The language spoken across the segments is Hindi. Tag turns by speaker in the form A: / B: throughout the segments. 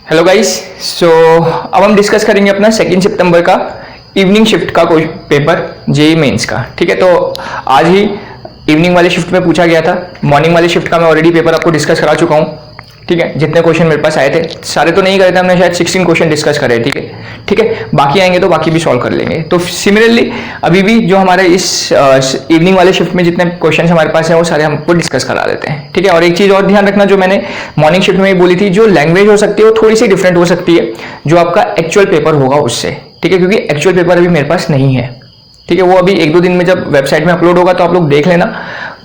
A: Hello guys. सो अब हम डिस्कस करेंगे अपना 2 सितंबर का इवनिंग शिफ्ट का कोई पेपर जेई मेंस का। ठीक है, तो आज ही इवनिंग वाले शिफ्ट में पूछा गया था। मॉर्निंग वाले शिफ्ट का मैं ऑलरेडी पेपर आपको डिस्कस करा चुका हूँ। ठीक है, जितने क्वेश्चन मेरे पास आए थे सारे तो नहीं करे थे हमने, शायद 16 क्वेश्चन डिस्कस करे। ठीक है, ठीक है, बाकी आएंगे तो बाकी भी सॉल्व कर लेंगे। तो सिमिलरली अभी भी जो हमारे इस इवनिंग वाले शिफ्ट में जितने क्वेश्चन हमारे पास हैं वो सारे हमको डिस्कस करा देते हैं। ठीक है, और एक चीज़ और ध्यान रखना, जो मैंने मॉर्निंग शिफ्ट में ही बोली थी, जो लैंग्वेज हो सकती है वो थोड़ी सी डिफरेंट हो सकती है जो आपका एक्चुअल पेपर होगा उससे। ठीक है, क्योंकि एक्चुअल पेपर अभी मेरे पास नहीं है। ठीक है, वो अभी 1-2 दिन में जब वेबसाइट में अपलोड होगा तो आप लोग देख लेना।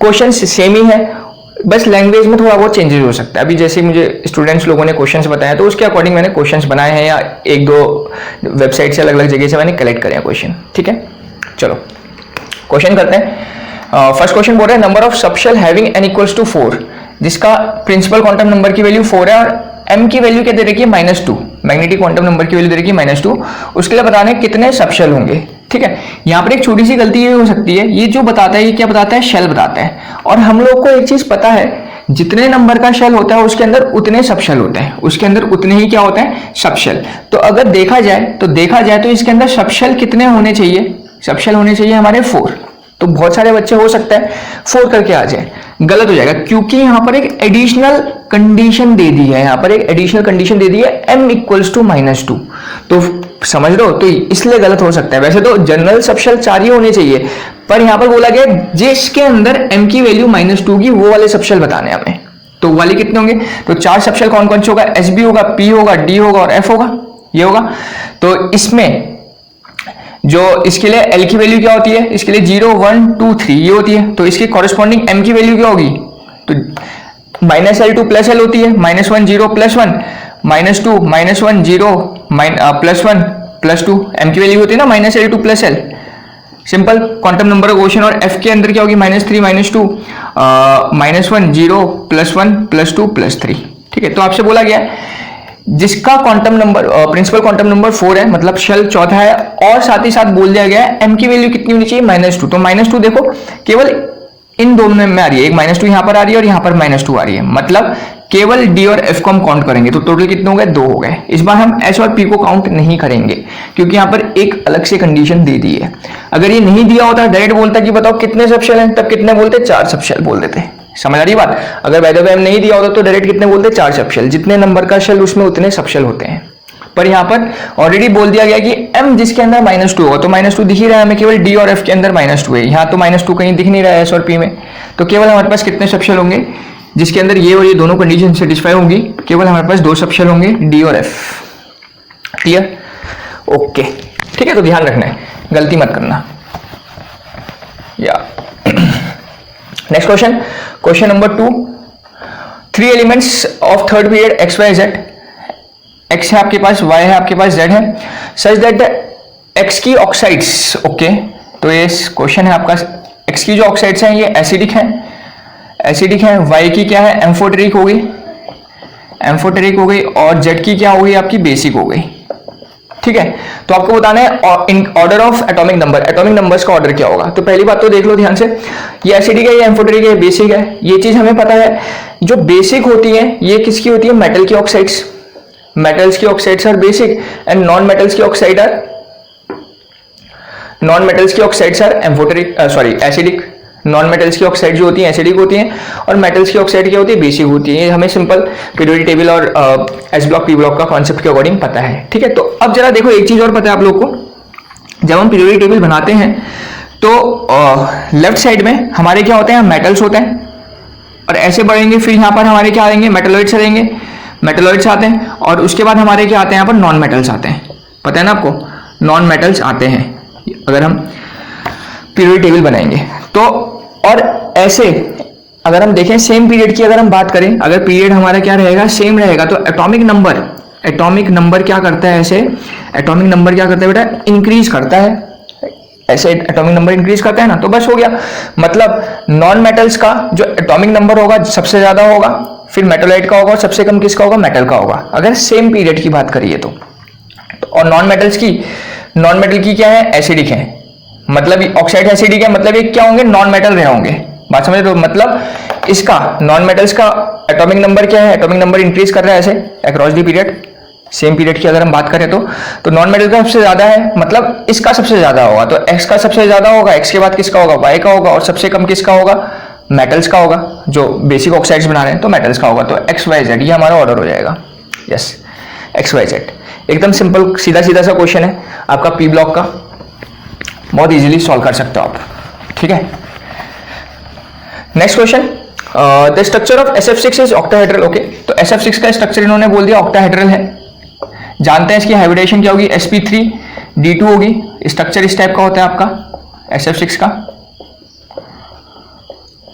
A: क्वेश्चन सेम ही है, बस लैंग्वेज में थोड़ा बहुत चेंजेस हो सकता है। अभी जैसे मुझे स्टूडेंट्स लोगों ने क्वेश्चंस बताए तो उसके अकॉर्डिंग मैंने क्वेश्चंस बनाए हैं, या 1-2 वेबसाइट से अलग अलग जगह से मैंने कलेक्ट करे हैं क्वेश्चन। ठीक है, चलो क्वेश्चन करते हैं। फर्स्ट क्वेश्चन बोल रहा है number of subshell having n equals to 4, जिसका प्रिंसिपल क्वांटम नंबर की वैल्यू 4 है और m की वैल्यू क्या दे रखी है -2, मैग्नेटिक क्वांटम नंबर की वैल्यू दे रखी है -2। उसके लिए बताना है कितने सबशेल होंगे। ठीक है, यहाँ पर एक छोटी सी गलती ये हो सकती है, ये जो बताता है ये क्या बताता है, शेल बताता है। और हम लोग को एक चीज पता है, जितने नंबर का शेल होता है उसके अंदर उतने सबशेल होते हैं, उसके अंदर उतने ही क्या होते हैं, सबशेल। तो अगर देखा जाए तो इसके अंदर सबशेल कितने होने चाहिए, सबशेल होने चाहिए हमारे 4। तो बहुत सारे बच्चे हो सकता है 4 करके आ जाए, गलत हो जाएगा, क्योंकि यहां पर एक एडिशनल कंडीशन दे दी है, यहां पर एक एडिशनल कंडीशन दे दी है m इक्वल्स टू -2। तो समझ लो, तो इसलिए गलत हो सकता है। वैसे तो जनरल सबशेल 4 ही होने चाहिए, पर यहां पर बोला गया जिसके अंदर m की वैल्यू -2 की वो वाले सबशेल बताने हमें। तो वाले कितने होंगे, तो 4 सबशेल कौन कौन से होगा, SB होगा, P होगा, D होगा और F होगा, ये होगा। तो इसमें जो इसके लिए L की वैल्यू क्या होती है, इसके लिए 0 1 2 3 ये होती है। तो इसके कॉरेस्पॉन्डिंग M की वैल्यू क्या होगी, तो -L2 + L होती है, -1 0 +1 -2 -1 0 +1 +2 M की वैल्यू होती है ना -L2 + L। Simple quantum number of question. और F के अंदर क्या होगी, -3 -2 -1 0 +1 +2 +3। ठीक है, तो आपसे बोला गया जिसका quantum number principal quantum number 4 है, मतलब शेल चौथा है, और साथ ही साथ बोल दिया गया है m की वैल्यू कितनी होनी चाहिए, -2। तो -2 देखो केवल इन दोनों में आ रही है, एक -2 यहां पर आ रही है और यहां पर -2 आ रही है, मतलब केवल d और f को हम काउंट करेंगे तो टोटल कितने हो गए, 2 हो गए। इस बार हम s और p को काउंट नहीं करेंगे क्योंकि यहां पर एक अलग से कंडीशन दे दी है। अगर ये नहीं दिया होता, डायरेक्ट बोलता कि बताओ कितने सबशेल हैं, तब कितने बोलते, 4 सबशेल बोल देते। समझ आ रही बात। अगर बाय द वे नहीं दिया होता तो डायरेक्ट कितने बोलते, 4 सबशेल, जितने नंबर का शेल उसमें उतने सबशेल होते हैं। पर यहाँ पर ऑलरेडी बोल दिया गया कि m जिसके अंदर -2 होगा, तो -2 दिख ही रहा है हमें, केवल d और f के अंदर -2 है। यहाँ तो -2 कहीं दिख नहीं रहा है s और p में, तो केवल हमारे पास कितने सबशेल होंगे जिसके अंदर ये और ये दोनों कंडीशन सेटिस्फाई होंगी, केवल हमारे पास 2 सबशेल होंगे, d और f। Clear, okay. ठीक है, तो ध्यान रखना है, गलती मत करना। या next question, question number 2, 3 elements of third period x y z, x है आपके पास, y है आपके पास, z है, सच दैट द x की ऑक्साइड्स, ओके। तो ये क्वेश्चन है आपका, x की जो ऑक्साइड्स हैं ये एसिडिक हैं, y की क्या है, एम्फोटेरिक हो गई, और z की क्या हो गई, आपकी बेसिक हो गई। ठीक है, तो आपको बताना है in order of atomic number, atomic numbers का ऑर्डर क्या होगा। तो पहली बात तो देख लो ध्यान से, ये एसिडिक है, ये एम्फोटेरिक है, ये बेसिक है, ये चीज हमें पता है। जो बेसिक होती है ये किसकी होती है, मेटल की ऑक्साइड्स, मेटल्स की oxides are basic and non metals की oxides are amphoteric, sorry acidic. Non metals की ऑक्साइड जो होती हैं एसिडिक होती हैं, और मेटल्स की ऑक्साइड क्या होती है, बेसिक होती है। ये हमें सिंपल पीरियोडिक टेबल और एस ब्लॉक पी ब्लॉक का कॉन्सेप्ट के अकॉर्डिंग पता है। ठीक है, तो अब जरा देखो एक चीज और पता है आप लोग को, जब हम पीरियोडिक टेबल बनाते हैं तो लेफ्ट साइड में हमारे क्या होते हैं, मेटल्स होते हैं, और ऐसे बढ़ेंगे फिर यहाँ पर हमारे क्या आएंगे, मेटलॉइड्स आएंगे, मेटलॉइड्स आते हैं, और उसके बाद हमारे क्या आते हैं, यहाँ पर नॉन मेटल्स आते हैं। पता है ना आपको, नॉन मेटल्स आते हैं अगर हम पीरियोडिक टेबल बनाएंगे तो। और ऐसे अगर हम देखें सेम पीरियड की अगर हम बात करें, अगर पीरियड हमारा क्या रहेगा, सेम रहेगा, तो एटॉमिक नंबर क्या करता है, ऐसे एटॉमिक नंबर क्या करता है बेटा, इंक्रीज करता है। ऐसे एटॉमिक नंबर इंक्रीज करता है ना, तो बस हो गया। मतलब नॉन मेटल्स का जो एटॉमिक नंबर होगा सबसे ज्यादा होगा, फिर मेटलॉइड का होगा, और सबसे कम किसका होगा, मेटल का होगा, अगर सेम पीरियड की बात करिए तो। और नॉन मेटल की क्या है, एसिडिक है, मतलब ऑक्साइड एसिडिक है, मतलब ये क्या होंगे, नॉन मेटल रहे होंगे। बात समझ रहे हो, मतलब इसका नॉन मेटल्स का एटॉमिक नंबर क्या है, एटॉमिक नंबर इंक्रीज कर रहा है ऐसे across the period, same period की अगर हम बात करें तो नॉन मेटल का सबसे ज्यादा है, मतलब इसका सबसे ज्यादा होगा, तो एक्स का सबसे ज्यादा होगा, एक्स के बाद किसका होगा, वाई का होगा, और सबसे कम किसका होगा, मेटल्स का होगा। जो बेसिक ऑक्साइड्स बना रहे हैं तो मेटल्स का होगा, तो एक्स वाई जेड ये हमारा ऑर्डर हो जाएगा। यस, एक्स वाई जेड एकदम सिंपल सीधा सीधा सा क्वेश्चन है आपका पी ब्लॉक का, बहुत इजीली सॉल्व कर सकते हो आप, ठीक है। Next question, the structure of SF6 is octahedral. Okay, तो SF6 का स्ट्रक्चर इन्होंने बोल दिया ऑक्टाहेड्रल है। जानते हैं इसकी हाइब्रिडेशन क्या होगी, sp3d2 होगी। स्ट्रक्चर इस टाइप का होता है आपका SF6 का,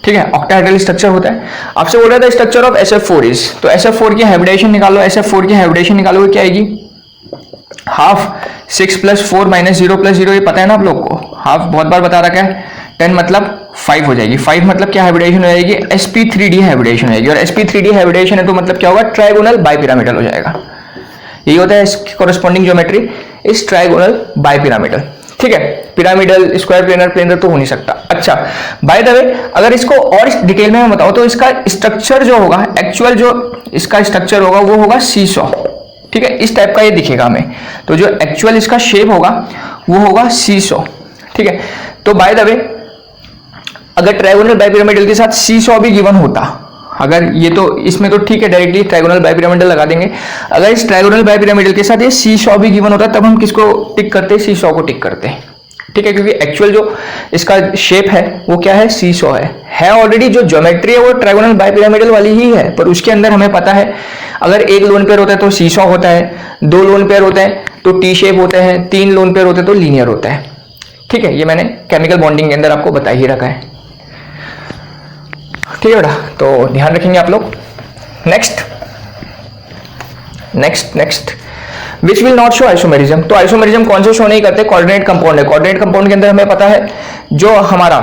A: ठीक है, ऑक्टाहेड्रल स्ट्रक्चर होता है। आपसे बोल रहा था स्ट्रक्चर ऑफ SF4 इज, तो SF4 की हाइब्रिडेशन निकालो, SF4 की हाइब्रिडेशन निकालो, क्या आएगी, हाफ 6 + 4 - 0 + 0, ये पता है ना आप लोग को, हाफ बहुत बार बता रखा है, 10 मतलब 5 हो जाएगी, 5 मतलब क्या हाइब्रिडेशन हो जाएगी, sp3d हाइब्रिडेशन हो जाएगी, और sp3d हाइब्रिडेशन है तो मतलब क्या होगा, ट्राइगोनल बाइपिरामिडल हो जाएगा। यही होता है इसकी कॉरेस्पॉन्डिंग ज्योमेट्री, इस ट्राइगोनल बाइपिरामिडल, ठीक है। पिरामिडल, स्क्वायर, प्लेनर, प्लेनर तो हो नहीं सकता। अच्छा, बाय द वे अगर इसको और डिटेल में मैं बताऊं तो इसका स्ट्रक्चर जो होगा, एक्चुअल जो इसका स्ट्रक्चर होगा वो होगा सीसॉ, ठीक है, इस टाइप का ये दिखेगा हमें। तो जो एक्चुअल इसका शेप होगा वो होगा सीसॉ, ठीक है। तो बाय द वे अगर ट्राइगोनल बाइपिरामिडल के साथ सीसॉ भी गिवन होता, अगर ये तो इसमें तो ठीक है डायरेक्टली ट्राइगोनल बाइपिरामिडल लगा देंगे, अगर इस ट्राइगोनल बाइपिरामिडल के साथ ये सीसॉ भी गिवन होता तब हम किसको टिक करते, सीसॉ को टिक करते हैं, ठीक है, क्योंकि एक्चुअल जो इसका शेप है वो क्या है, सीसॉ है ऑलरेडी। जो ज्योमेट्री है वो ट्राइगोनल बाइपिरामिडल वाली ही है, पर उसके अंदर हमें पता है अगर एक लोन पेयर होता है तो सीसॉ होता है, 2 लोन पेयर होते हैं तो टी शेप होते हैं, 3 लोन पेयर होते हैं तो लीनियर होता है, ठीक है। ये मैंने केमिकल बॉन्डिंग के अंदर आपको बता ही रखा है, ठीक है बेटा, तो ध्यान रखेंगे आप लोग। Next which will not show isomerism, तो आइसोमेरिज्म कौन से शो नहीं करते, कोऑर्डिनेट कंपाउंड है। कोऑर्डिनेट कंपाउंड के अंदर हमें पता है जो हमारा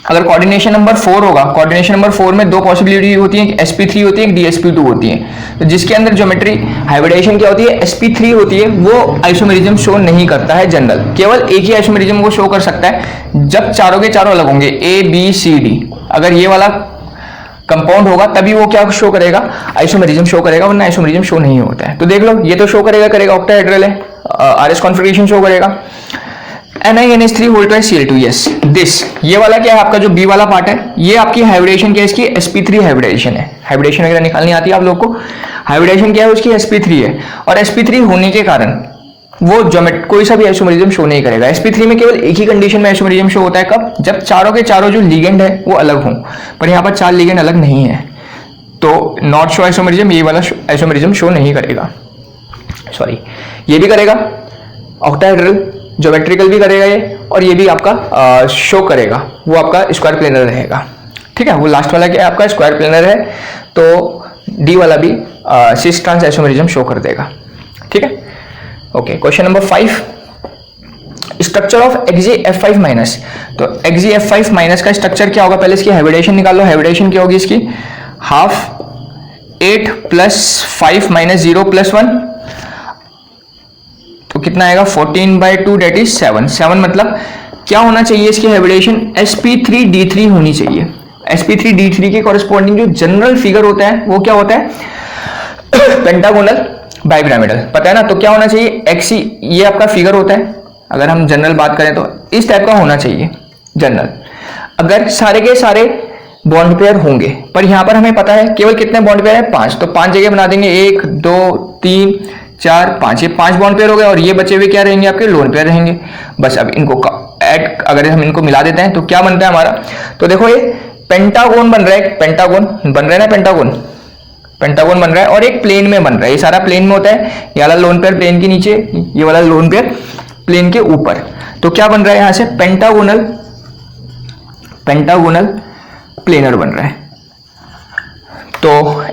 A: अगर कोऑर्डिनेशन नंबर 4 होगा, कोऑर्डिनेशन नंबर 4 में 2 पॉसिबिलिटी होती है, sp3 होती है, एक dsp2 होती है। तो जिसके अंदर ज्योमेट्री हाइब्रिडेशन क्या होती है, sp3 होती है, वो आइसोमेरिज्म शो नहीं करता है जनरल, केवल एक ही आइसोमेरिज्म को शो कर सकता है जब चारों के चारों अलग होंगे, ABCD। अगर ये वाला कंपाउंड होगा तभी वो क्या शो करेगा, आइसोमेरिज्म शो करेगा, वरना आइसोमेरिज्म शो नहीं होता है। तो देख लो ये तो शो करेगा ऑक्टाहेड्रल है, RS कॉन्फिगरेशन शो करेगा, NiNH3 यस दिस, ये वाला क्या है आपका जो बी वाला पार्ट है, ये आपकी हाइब्रिडेशन क्या है, इसकी sp3 हाइब्रिडेशन है। हाइब्रिडेशन वगैरह निकालनी आती है आप लोग को, हाइब्रिडेशन क्या है उसकी sp3 है, और sp3 होने के कारण वो कोई सा भी आइसोमेरिज्म शो नहीं करेगा। sp3 में केवल एक ही कंडीशन में आइसोमेरिज्म शो होता है, कब, जब चारों के चारों जो लिगेंड है वो अलग हों, पर यहाँ पर 4 लिगेंड अलग नहीं है, तो नॉट शो आइसोमेरिज्म, ये वाला आइसोमेरिज्म शो नहीं करेगा, सॉरी ये भी करेगा, ऑक्टाहेड्रल ज्योमेट्रिकल भी करेगा ये, और ये भी आपका शो करेगा, वो आपका स्क्वायर प्लेनर रहेगा, ठीक है। वो लास्ट वाला क्या है आपका स्क्वायर प्लेनर है, तो डी वाला भी सिस ट्रांस आइसोमेरिज्म शो कर देगा, ठीक है। Okay, question number 5, structure of XgF5-, तो XgF5- का स्ट्रक्चर क्या होगा, पहले इसकी हाइब्रिडेशन निकालो। हाइब्रिडेशन क्या होगी इसकी, हाफ 8 + 5 - 0 + 1, तो कितना आएगा, 14/2 दैट इज 7। 7 मतलब क्या होना चाहिए इसकी हाइब्रिडेशन, sp3d3 होनी चाहिए। sp3d3 के कॉरेस्पॉन्डिंग जो जनरल फिगर होता है वो क्या होता है, पेंटागोनल बाइपिरामिडल, पता है ना। तो क्या होना चाहिए, XC ये आपका फिगर होता है, अगर हम जनरल बात करें तो इस टाइप का होना चाहिए जनरल, अगर सारे के सारे बॉन्ड पेयर होंगे, पर यहां पर हमें पता है केवल कितने बॉन्ड पेयर है, 5, तो 5 जगह बना देंगे, 1 2 3 4 5, ये 5 बॉन्ड पेयर हो गए, और ये बचे हुए क्या रहेंगे आपके, लोन पेयर रहेंगे। बस अब इनको ऐड अगर हम इनको मिला देते हैं तो क्या बनता है हमारा, तो देखो ये पेंटागोन बन रहा है, पेंटागोन बन रहा है ना, पेंटागोन बन रहा है, और एक प्लेन में बन रहा है, ये सारा प्लेन में होता है, ये वाला लोन पेयर प्लेन के नीचे, ये वाला लोन पेयर प्लेन के ऊपर, तो क्या बन रहा है यहां से, पेंटागोनल प्लेनर बन रहा है। तो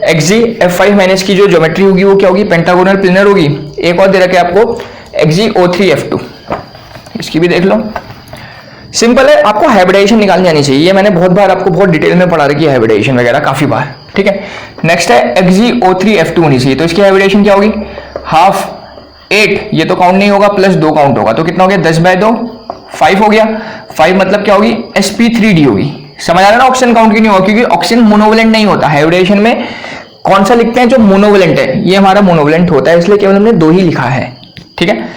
A: XgF5- की जो ज्योमेट्री होगी वो क्या होगी, पेंटागोनल प्लेनर होगी। एक और दे रखा है आपको XgO3F2, इसकी भी देख लो, सिंपल है, आपको हाइब्रिडेशन निकालनी आनी चाहिए, ये मैंने बहुत बार आपको बहुत डिटेल में पढ़ा रखी है हाइब्रिडेशन वगैरह काफी बार, ठीक है। नेक्स्ट है XgO3F2 होनी चाहिए, तो इसकी हाइब्रिडेशन क्या होगी, हाफ 8, ये तो काउंट नहीं होगा, प्लस 2 काउंट होगा, तो कितना हो गया, 10/2 5 हो गया। 5 मतलब क्या होगी, sp3d होगी। समझ आ रहा है ना, ऑक्सीजन काउंट क्यों नहीं होगा, क्योंकि ऑक्सीजन मोनोवेलेंट नहीं होता, हाइब्रिडेशन में कौन सा लिखते हैं जो मोनोवेलेंट है, ये हमारा मोनोवेलेंट होता है, इसलिए केवल हमने 2 ही लिखा है, ठीक है।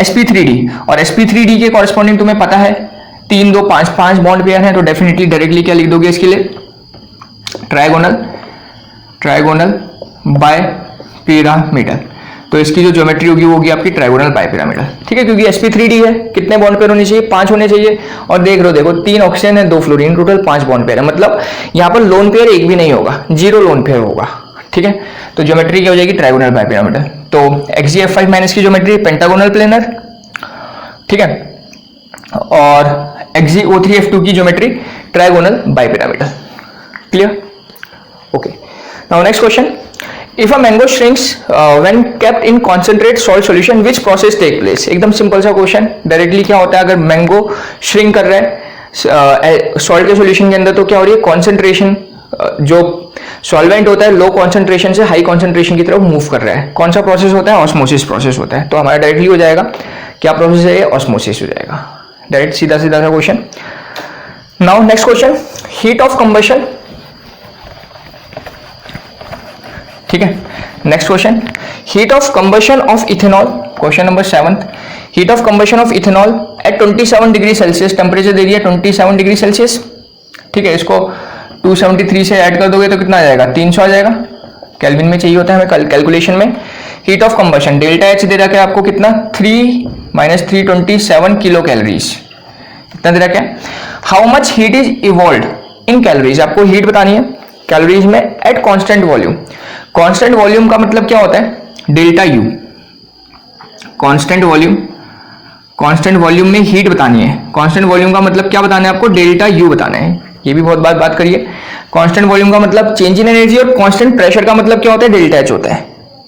A: sp3d, और sp3d के कॉरेस्पॉन्डिंग तुम्हें पता है 3 2 5 5 बॉन्ड पेयर है, तो डेफिनेटली डायरेक्टली क्या लिख दोगे इसके लिए, ट्राइगोनल बाय पिरामिडल। तो इसकी जो ज्योमेट्री होगी वो होगी आपकी ट्राइगोनल बाय पिरामिडल, ठीक है, क्योंकि sp3d है, कितने बॉन्ड पेयर होने चाहिए, 5 होने चाहिए। और देख लो, देखो 3 ऑक्सीजन है 2 फ्लोरीन, टोटल 5 बॉन्ड पेयर है, मतलब यहाँ पर लोन पेयर एक भी नहीं होगा, 0 लोन पेयर होगा, ठीक है। तो ज्योमेट्री क्या हो जाएगी, ट्राइगोनल बाय पिरामिडल। तो XgF5 माइनस की ज्योमेट्री पेंटागोनल प्लेनर, ठीक है, और XgO3F2 की geometry trigonal bipyramidal. Clear? Okay, now next question, if a mango shrinks when kept in concentrate salt solution which process take place। एकदम सिंपल सा क्वेश्चन, डायरेक्टली क्या होता है, अगर मैंगो श्रिंक कर रहा है सॉल्ट के सॉल्यूशन के अंदर तो क्या हो रही है, कॉन्सेंट्रेशन जो सॉल्वेंट होता है लो कॉन्सेंट्रेशन से हाई कॉन्सेंट्रेशन की तरफ मूव कर रहा है, कौन सा प्रोसेस होता है, ऑस्मोसिस प्रोसेस होता है। तो हमारा डायरेक्टली हो जाएगा, क्या प्रोसेस है ये, ऑस्मोसिस हो जाएगा, डायरेक्ट सीधा सीधा सा question. Now next question, heat of combustion, ठीक है। Next question, heat of combustion of ethanol, question number 7, heat of combustion of ethanol at 27 degree Celsius, temperature दे दिया 27 डिग्री सेल्सियस, ठीक है। इसको 273 से ऐड कर दोगे तो कितना आ जाएगा, 300 आ जाएगा, केल्विन में चाहिए होता है हमें कैलकुलेशन में। Heat of combustion delta H दे रखा है आपको कितना, 3-327 किलो कैलोरीज, कितना दे रखा है। How much heat is evolve in calories, आपको हीट बतानी है कैलोरीज में at constant volume. Constant volume का मतलब क्या होता है, डेल्टा यू, कांस्टेंट वॉल्यूम में हीट बतानी है, कांस्टेंट वॉल्यूम का मतलब क्या बताना है आपको, डेल्टा यू बताना है, ये भी बहुत बात करिए। कांस्टेंट वॉल्यूम का मतलब चेंज इन एनर्जी, और कांस्टेंट प्रेशर का मतलब क्या होता है, डेल्टा एच होता है।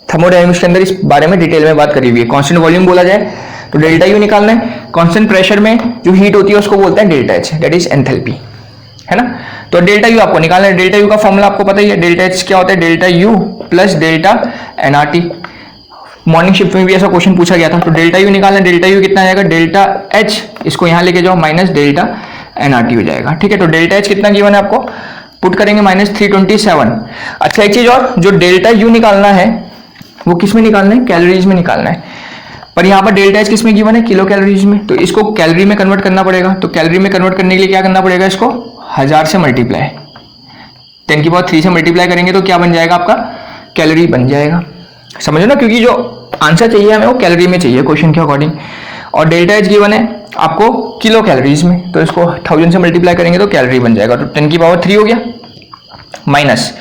A: थर्मोडायनामिक्स के अंदर इस बारे में डिटेल में बात करी हुई है। कांस्टेंट वॉल्यूम बोला जाए तो डेल्टा यू निकालना है, कांस्टेंट प्रेशर में जो हीट होती है उसको बोलते हैं delta H, that is enthalpy, है ना। तो डेल्टा यू आपको निकालना है, डेल्टा यू का फॉर्मूला आपको पता ही है, डेल्टा एच क्या होता है, delta U plus delta NRT. Morning shift में भी ऐसा क्वेश्चन पूछा गया था। तो डेल्टा यू निकालना है, डेल्टा यू कितना आ जाएगा, डेल्टा एच इसको यहां लेके जाओ माइनस डेल्टा एनआरटी हो जाएगा, ठीक है। तो डेल्टा एच कितना गिवन है आपको, पुट करेंगे -327। अच्छा एक चीज और, जो डेल्टा यू निकालना है वो किस में निकालना है, कैलोरीज में निकालना है, पर यहाँ पर डेल्टा एच किस में गिवन है, किलो कैलोरीज में। तो इसको कैलोरी में कन्वर्ट करना पड़ेगा, तो कैलोरी में कन्वर्ट करने के लिए क्या करना पड़ेगा, इसको 1000 से मल्टीप्लाई, 10³ से मल्टीप्लाई करेंगे तो क्या बन जाएगा आपका, कैलोरी बन जाएगा, समझो ना, क्योंकि जो आंसर चाहिए हमें वो कैलोरी में चाहिए क्वेश्चन के अकॉर्डिंग। और डेल्टा एच गिवन है आपको किलो कैलोरीज में, तो इसको 1000 से मल्टीप्लाई करेंगे तो कैलोरी बन जाएगा, तो 10³ हो गया माइनस।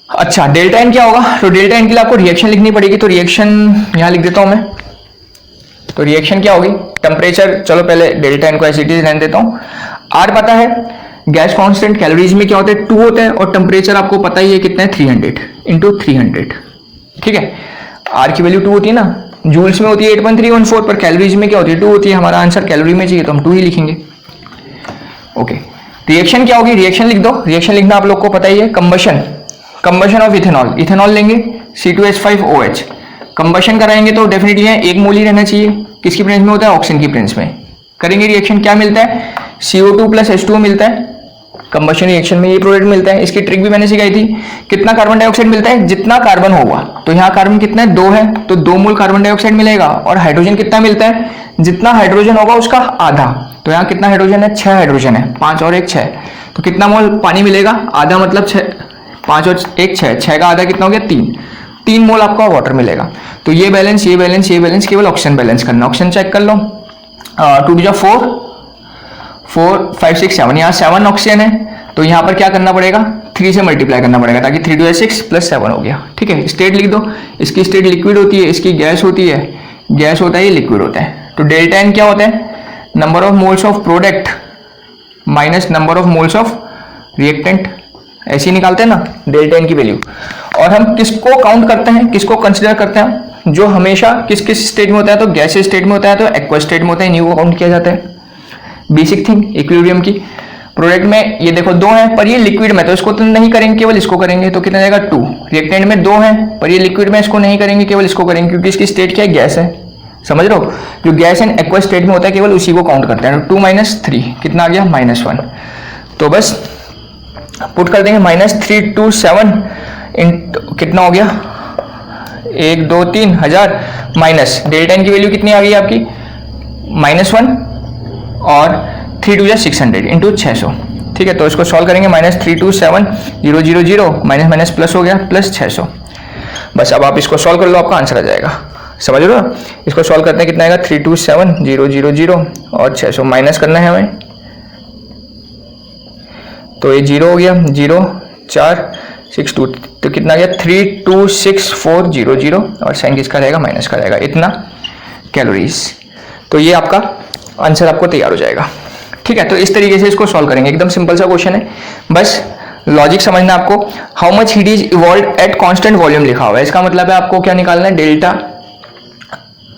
A: अच्छा डेल्टा एन क्या होगा, तो डेल्टा एन के लिए आपको रिएक्शन लिखनी पड़ेगी, तो रिएक्शन यहां लिख देता हूं मैं। तो रिएक्शन क्या होगी, टेम्परेचर, चलो पहले डेल्टा एन को एज इट इज रहने देता हूं। आर पता है, गैस कांस्टेंट कैलोरीज में क्या होता है 2 होता है, और टेम्परेचर आपको पता ही है कितना है 300 × 300, ठीक है। आर की वैल्यू 2 होती है ना, जूल्स में होती है 8.314, पर कैलोरीज में क्या होती है 2 होती है। हमारा आंसर कैलोरी में चाहिए तो हम 2 ही लिखेंगे। ओके, रिएक्शन क्या होगी, रिएक्शन लिख दो, रिएक्शन लिखना आप लोग को पता ही है। कंबशन ऑफ इथेनॉल, इथेनॉल लेंगे C2H5OH, कंबशन कराएंगे तो डेफिनेटली है 1 मोल ही रहना चाहिए, किसकी प्रेजेंस में होता है, ऑक्सीजन की प्रेजेंस में। करेंगे रिएक्शन, क्या मिलता है, CO2 + H2O मिलता है, कंबशन रिएक्शन में ये प्रोडक्ट मिलता है। इसकी ट्रिक भी मैंने सिखाई थी, कितना कार्बन डाइऑक्साइड मिलता है, जितना कार्बन होगा, तो यहाँ कार्बन कितना है 2 है, तो 2 मोल कार्बन डाइऑक्साइड मिलेगा। और हाइड्रोजन कितना मिलता है, जितना हाइड्रोजन होगा उसका आधा, तो यहाँ कितना हाइड्रोजन है, 6 हाइड्रोजन है, 5 और 1 6, तो कितना मोल पानी मिलेगा, आधा मतलब 6, 5 और 1 6, 6 का आधा कितना हो गया 3 मोल आपका वाटर मिलेगा। तो ये बैलेंस, ये बैलेंस, ये बैलेंस, केवल ऑक्सीजन बैलेंस करना। ऑक्सीजन चेक कर लो, 2 × 4 5 6 7, यहाँ 7 ऑक्सीजन है, तो यहाँ पर क्या करना पड़ेगा, 3 से मल्टीप्लाई करना पड़ेगा, ताकि 3 × 6 + 7 हो गया, ठीक है। स्टेट लिख दो, इसकी स्टेट लिक्विड होती है, इसकी गैस होती है, गैस होता है, ये लिक्विड होता है। तो डेल्टा एन क्या होता है, number of moles of product minus number of moles of reactant, ऐसे ही निकालते हैं ना डेल्टा एन की वैल्यू। और हम किसको काउंट करते हैं, किसको कंसिडर करते हैं, जो हमेशा किस किस स्टेट में होता है, तो गैस स्टेट में होता है, तो एक्वा स्टेट में होता है, इन्हीं को काउंट किया जाता है। बेसिक थिंग इक्विलिब्रियम की। प्रोडक्ट में ये देखो 2 है, पर ये लिक्विड में, तो इसको तो नहीं करेंगे, केवल इसको करेंगे, तो कितना जाएगा 2। रिएक्टेंट में 2 है, पर ये लिक्विड में, इसको नहीं करेंगे, केवल इसको करेंगे, क्योंकि इसकी स्टेट क्या है, गैस है, समझ रहे हो। जो गैस एंड एक्वा स्टेट में होता है केवल उसी को काउंट करते हैं। 2 - 3 कितना आ गया, -1। तो बस पुट कर देंगे -327 कितना हो गया 1 2 3 1000 माइनस डेल्टा एन की वैल्यू कितनी आ गई आपकी -1 और 3 2 600 इंटू 600। ठीक है, तो इसको सॉल्व करेंगे -327,000 माइनस माइनस प्लस हो गया प्लस 600। बस अब आप इसको सॉल्व कर लो, आपका आंसर आ जाएगा। समझ लो ना, इसको सॉल्व करते हैं कितना आएगा 327,000 और 600 माइनस करना है हमें, तो ये 0 हो गया 0 4 6 2, तो कितना गया 326400 और साइन किसका रहेगा माइनस का रहेगा, इतना कैलोरीज। तो ये आपका आंसर आपको तैयार हो जाएगा। ठीक है, तो इस तरीके से इसको सॉल्व करेंगे, एकदम सिंपल सा क्वेश्चन है, बस लॉजिक समझना आपको। How much heat is evolve at constant volume लिखा हुआ है, इसका मतलब है आपको क्या निकालना है, डेल्टा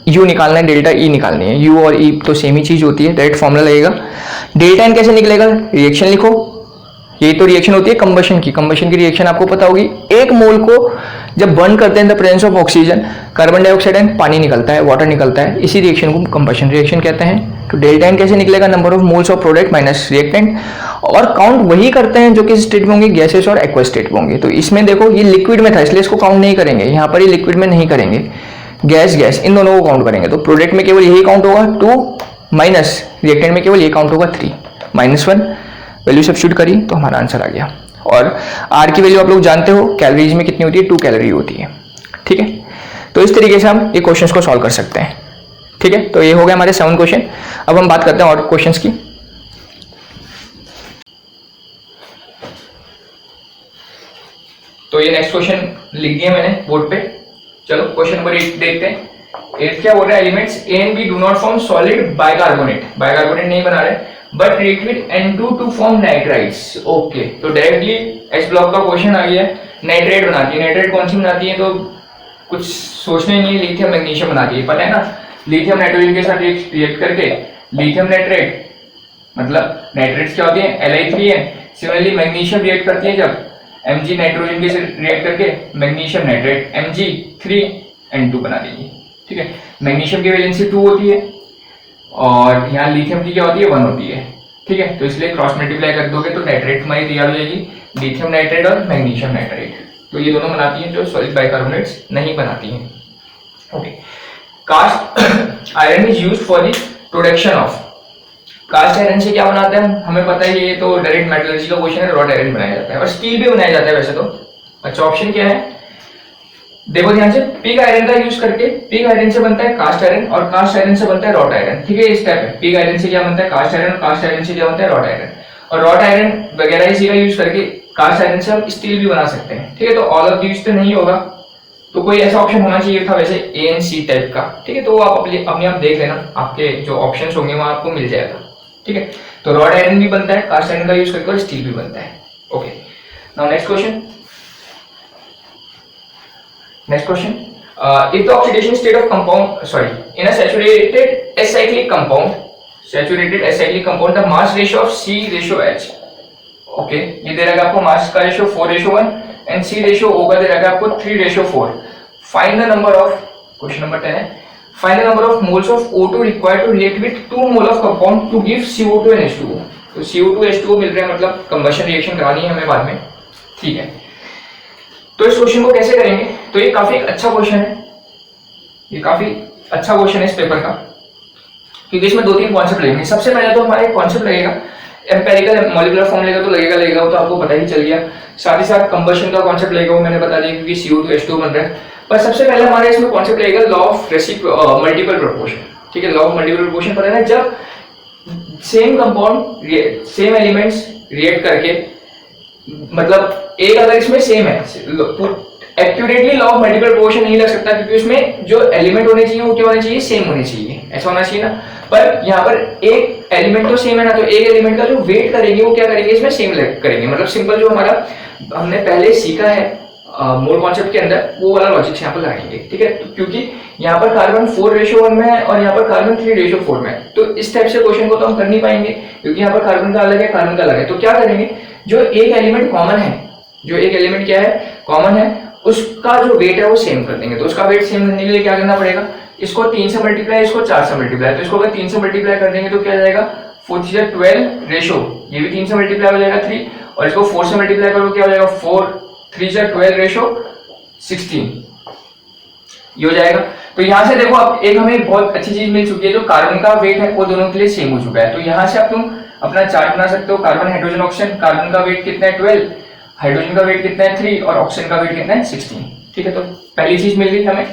A: यू निकालना है, डेल्टा ई निकालनी है। यू और ई तो सेम ही चीज होती है, डायरेक्ट फॉर्मूला लगेगा। डेल्टा एन कैसे निकलेगा, रिएक्शन लिखो, यही तो रिएक्शन होती है कंबशन की। कंबशन की रिएक्शन आपको पता होगी, एक मोल को जब बर्न करते हैं the presence of oxygen, carbon dioxide and पानी निकलता है, वाटर निकलता है, इसी रिएक्शन को कंबशन रिएक्शन कहते हैं। तो डेल्टा एन कैसे निकलेगा, number of moles of product minus reactant, और काउंट वही करते हैं जो किस स्टेट में होंगे, गैसेस और एक्वा स्टेट में होंगे। तो इसमें देखो ये लिक्विड में था इसलिए इसको काउंट नहीं करेंगे, यहाँ पर ये लिक्विड में नहीं करेंगे, गैस गैस इन दोनों को काउंट करेंगे। तो प्रोडक्ट में केवल यही काउंट होगा 2 माइनस रिएक्टेंट में केवल ये काउंट होगा 3 -1, वैल्यू सब्स्टिट्यूट करी तो हमारा आंसर आ गया। और आर की वैल्यू आप लोग जानते हो कैलोरीज में कितनी होती है, 2 कैलोरी होती है। ठीक है, तो इस तरीके से हम ये क्वेश्चंस को सॉल्व कर सकते हैं। ठीक है, तो ये हो गया हमारे 7 क्वेश्चन। अब हम बात करते हैं और क्वेश्चंस की। तो ये नेक्स्ट क्वेश्चन लिख दिया मैंने बोर्ड पे। चलो क्वेश्चन नंबर 8 देखते हैं। 8 क्या बोल रहा है, elements A and B do not form solid bicarbonate, bicarbonate नहीं बना रहे, but react with N2 to form nitrides. Okay, तो डायरेक्टली एस ब्लॉक का क्वेश्चन आ गया, नाइट्रेट बनाती है। नाइट्रेट कौन सी बनाती है, तो कुछ सोचने नहीं, लिथियम मैग्नीशियम बनाती है, पता है ना। लिथियम नाइट्रोजन के साथ रिएक्ट करके लिथियम नाइट्रेट, मतलब नाइट्रेट्स क्या होती है, Li3 है। सिमिलरली मैग्नीशियम रिएक्ट करती है जब Mg नाइट्रोजन के साथ रिएक्ट करके मैग्नीशियम नाइट्रेट Mg3N2 बना देगी। ठीक है, मैग्नीशियम की वैलेंसी 2 होती है और यहाँ लिथियम की क्या होती है, 1 होती है। ठीक है, तो इसलिए क्रॉस मल्टीप्लाई कर दोगे तो नाइट्रेट हमारी तैयार हो जाएगी, लिथियम नाइट्रेट और मैग्नीशियम नाइट्रेट। तो ये दोनों बनाती हैं जो सॉलिड बाइकार्बोनेट्स नहीं बनाती हैं। Okay, cast iron is used for the production of, cast iron से क्या बनाते हैं हमें पता है, ये तो डायरेक्ट मेटलर्जी का क्वेश्चन है, रॉड आयरन बनाया जाता है और स्टील भी बनाया जाता है वैसे तो। अच्छा, ऑप्शन क्या है, देखो ध्यान से, पिग आयरन का यूज करके, पिग आयरन से बनता है कास्ट आयरन और कास्ट आयरन से बनता है रॉड आयरन। ठीक है, इस टाइप है, पिग आयरन से क्या बनता है कास्ट आयरन और कास्ट आयरन से क्या बनता है रॉड आयरन, और रॉड आयरन वगैरह इसी का यूज करके कास्ट आयरन से हम स्टील भी बना सकते हैं। ठीक है, तो ऑल ऑफ दीज तो नहीं होगा, तो कोई ऐसा ऑप्शन होना चाहिए था वैसे ए एंड सी टाइप का। ठीक है, तो वो आप अपने आप देख लेना, आपके जो ऑप्शंस होंगे वहां आपको मिल जाएगा। ठीक है, तो रॉड आयरन भी बनता है कास्ट आयरन का यूज करके और स्टील भी बनता है। Okay, now next question. Next question, if the oxidation state of compound, in a saturated acyclic compound, the mass ratio of C ratio H, okay, ये दे रखा आपको मास का ratio 4:1 and C ratio O का दे रखा आपको 3:4। Find the number of, question number 10 है, find the number of moles of O2 required to react with 2 mole of compound to give CO2 and H2O। तो CO2 H2O मिल रहा है, मतलब कंबशन रिएक्शन करानी है हमें बाद में। ठीक है, तो इस क्वेश्चन को कैसे करेंगे, तो ये काफी अच्छा क्वेश्चन है, ये काफी अच्छा क्वेश्चन है इस पेपर का, क्योंकि इसमें 2-3 कॉन्सेप्ट लगेंगे। सबसे पहले तो हमारा एक कॉन्सेप्ट लगेगा एम्पेरिकल मॉलिक्यूलर फॉर्मूला, तो लगेगा वो तो आपको पता ही चल गया। साथ ही साथ कंबशन का कॉन्सेप्ट लगेगा, वो मैंने बता दिया क्योंकि CO2 H2O बन रहा है। पर सबसे पहले हमारे इसमें कॉन्सेप्ट लगेगा लॉ ऑफ मल्टीपल प्रोपोर्शन। ठीक है, लॉ ऑफ मल्टीपल प्रोपोर्शन पता है, जब same compound same elements react करके, मतलब एक अगर इसमें सेम है, accurately law of multiple proportion नहीं लग सकता, क्योंकि उसमें जो एलिमेंट होने चाहिए वो क्या होने चाहिए, सेम होने चाहिए, ऐसा होना चाहिए ना। पर यहाँ पर एक एलिमेंट तो सेम है ना, तो एक एलिमेंट का जो वेट करेंगे वो क्या करेंगे, इसमें सेम करेंगे। मतलब सिंपल जो हमारा हमने पहले सीखा है मोल कॉन्सेप्ट के अंदर, वो वाला लॉजिक यहाँ पर लगाएंगे। ठीक है, तो क्योंकि यहाँ पर कार्बन 4:1 में है और यहाँ पर कार्बन 3:4 में है, तो इस टाइप से क्वेश्चन को तो हम कर नहीं पाएंगे, क्योंकि यहाँ पर कार्बन का अलग है, कार्बन का अलग है। तो क्या करेंगे, जो एक एलिमेंट कॉमन है, जो एक एलिमेंट क्या है कॉमन है, उसका जो वेट है वो सेम कर देंगे। तो उसका वेट सेम करने के लिए क्या करना पड़ेगा, इसको 3 से मल्टीप्लाई, इसको 4 से मल्टीप्लाई। तो इसको अगर 3 से मल्टीप्लाई कर देंगे तो क्या जाएगा, 4×12 रेशो, ये भी 3 से मल्टीप्लाई हो जाएगा 3, और इसको 4 से मल्टीप्लाई करो क्या हो जाएगा 4 3 जा 12 रेशो 16 ये हो जाएगा। तो यहाँ से देखो अब एक हमें बहुत अच्छी चीज मिल चुकी है, जो कार्बन का वेट है वो दोनों के लिए सेम हो चुका है। तो यहाँ से अब तुम अपना चार्ट बना सकते हो, कार्बन हाइड्रोजन ऑक्सीजन, कार्बन का वेट कितना है 12, हाइड्रोजन का वेट कितना है 3 और ऑक्सीजन का वेट कितना है 16। ठीक है, तो पहली चीज मिल गई हमें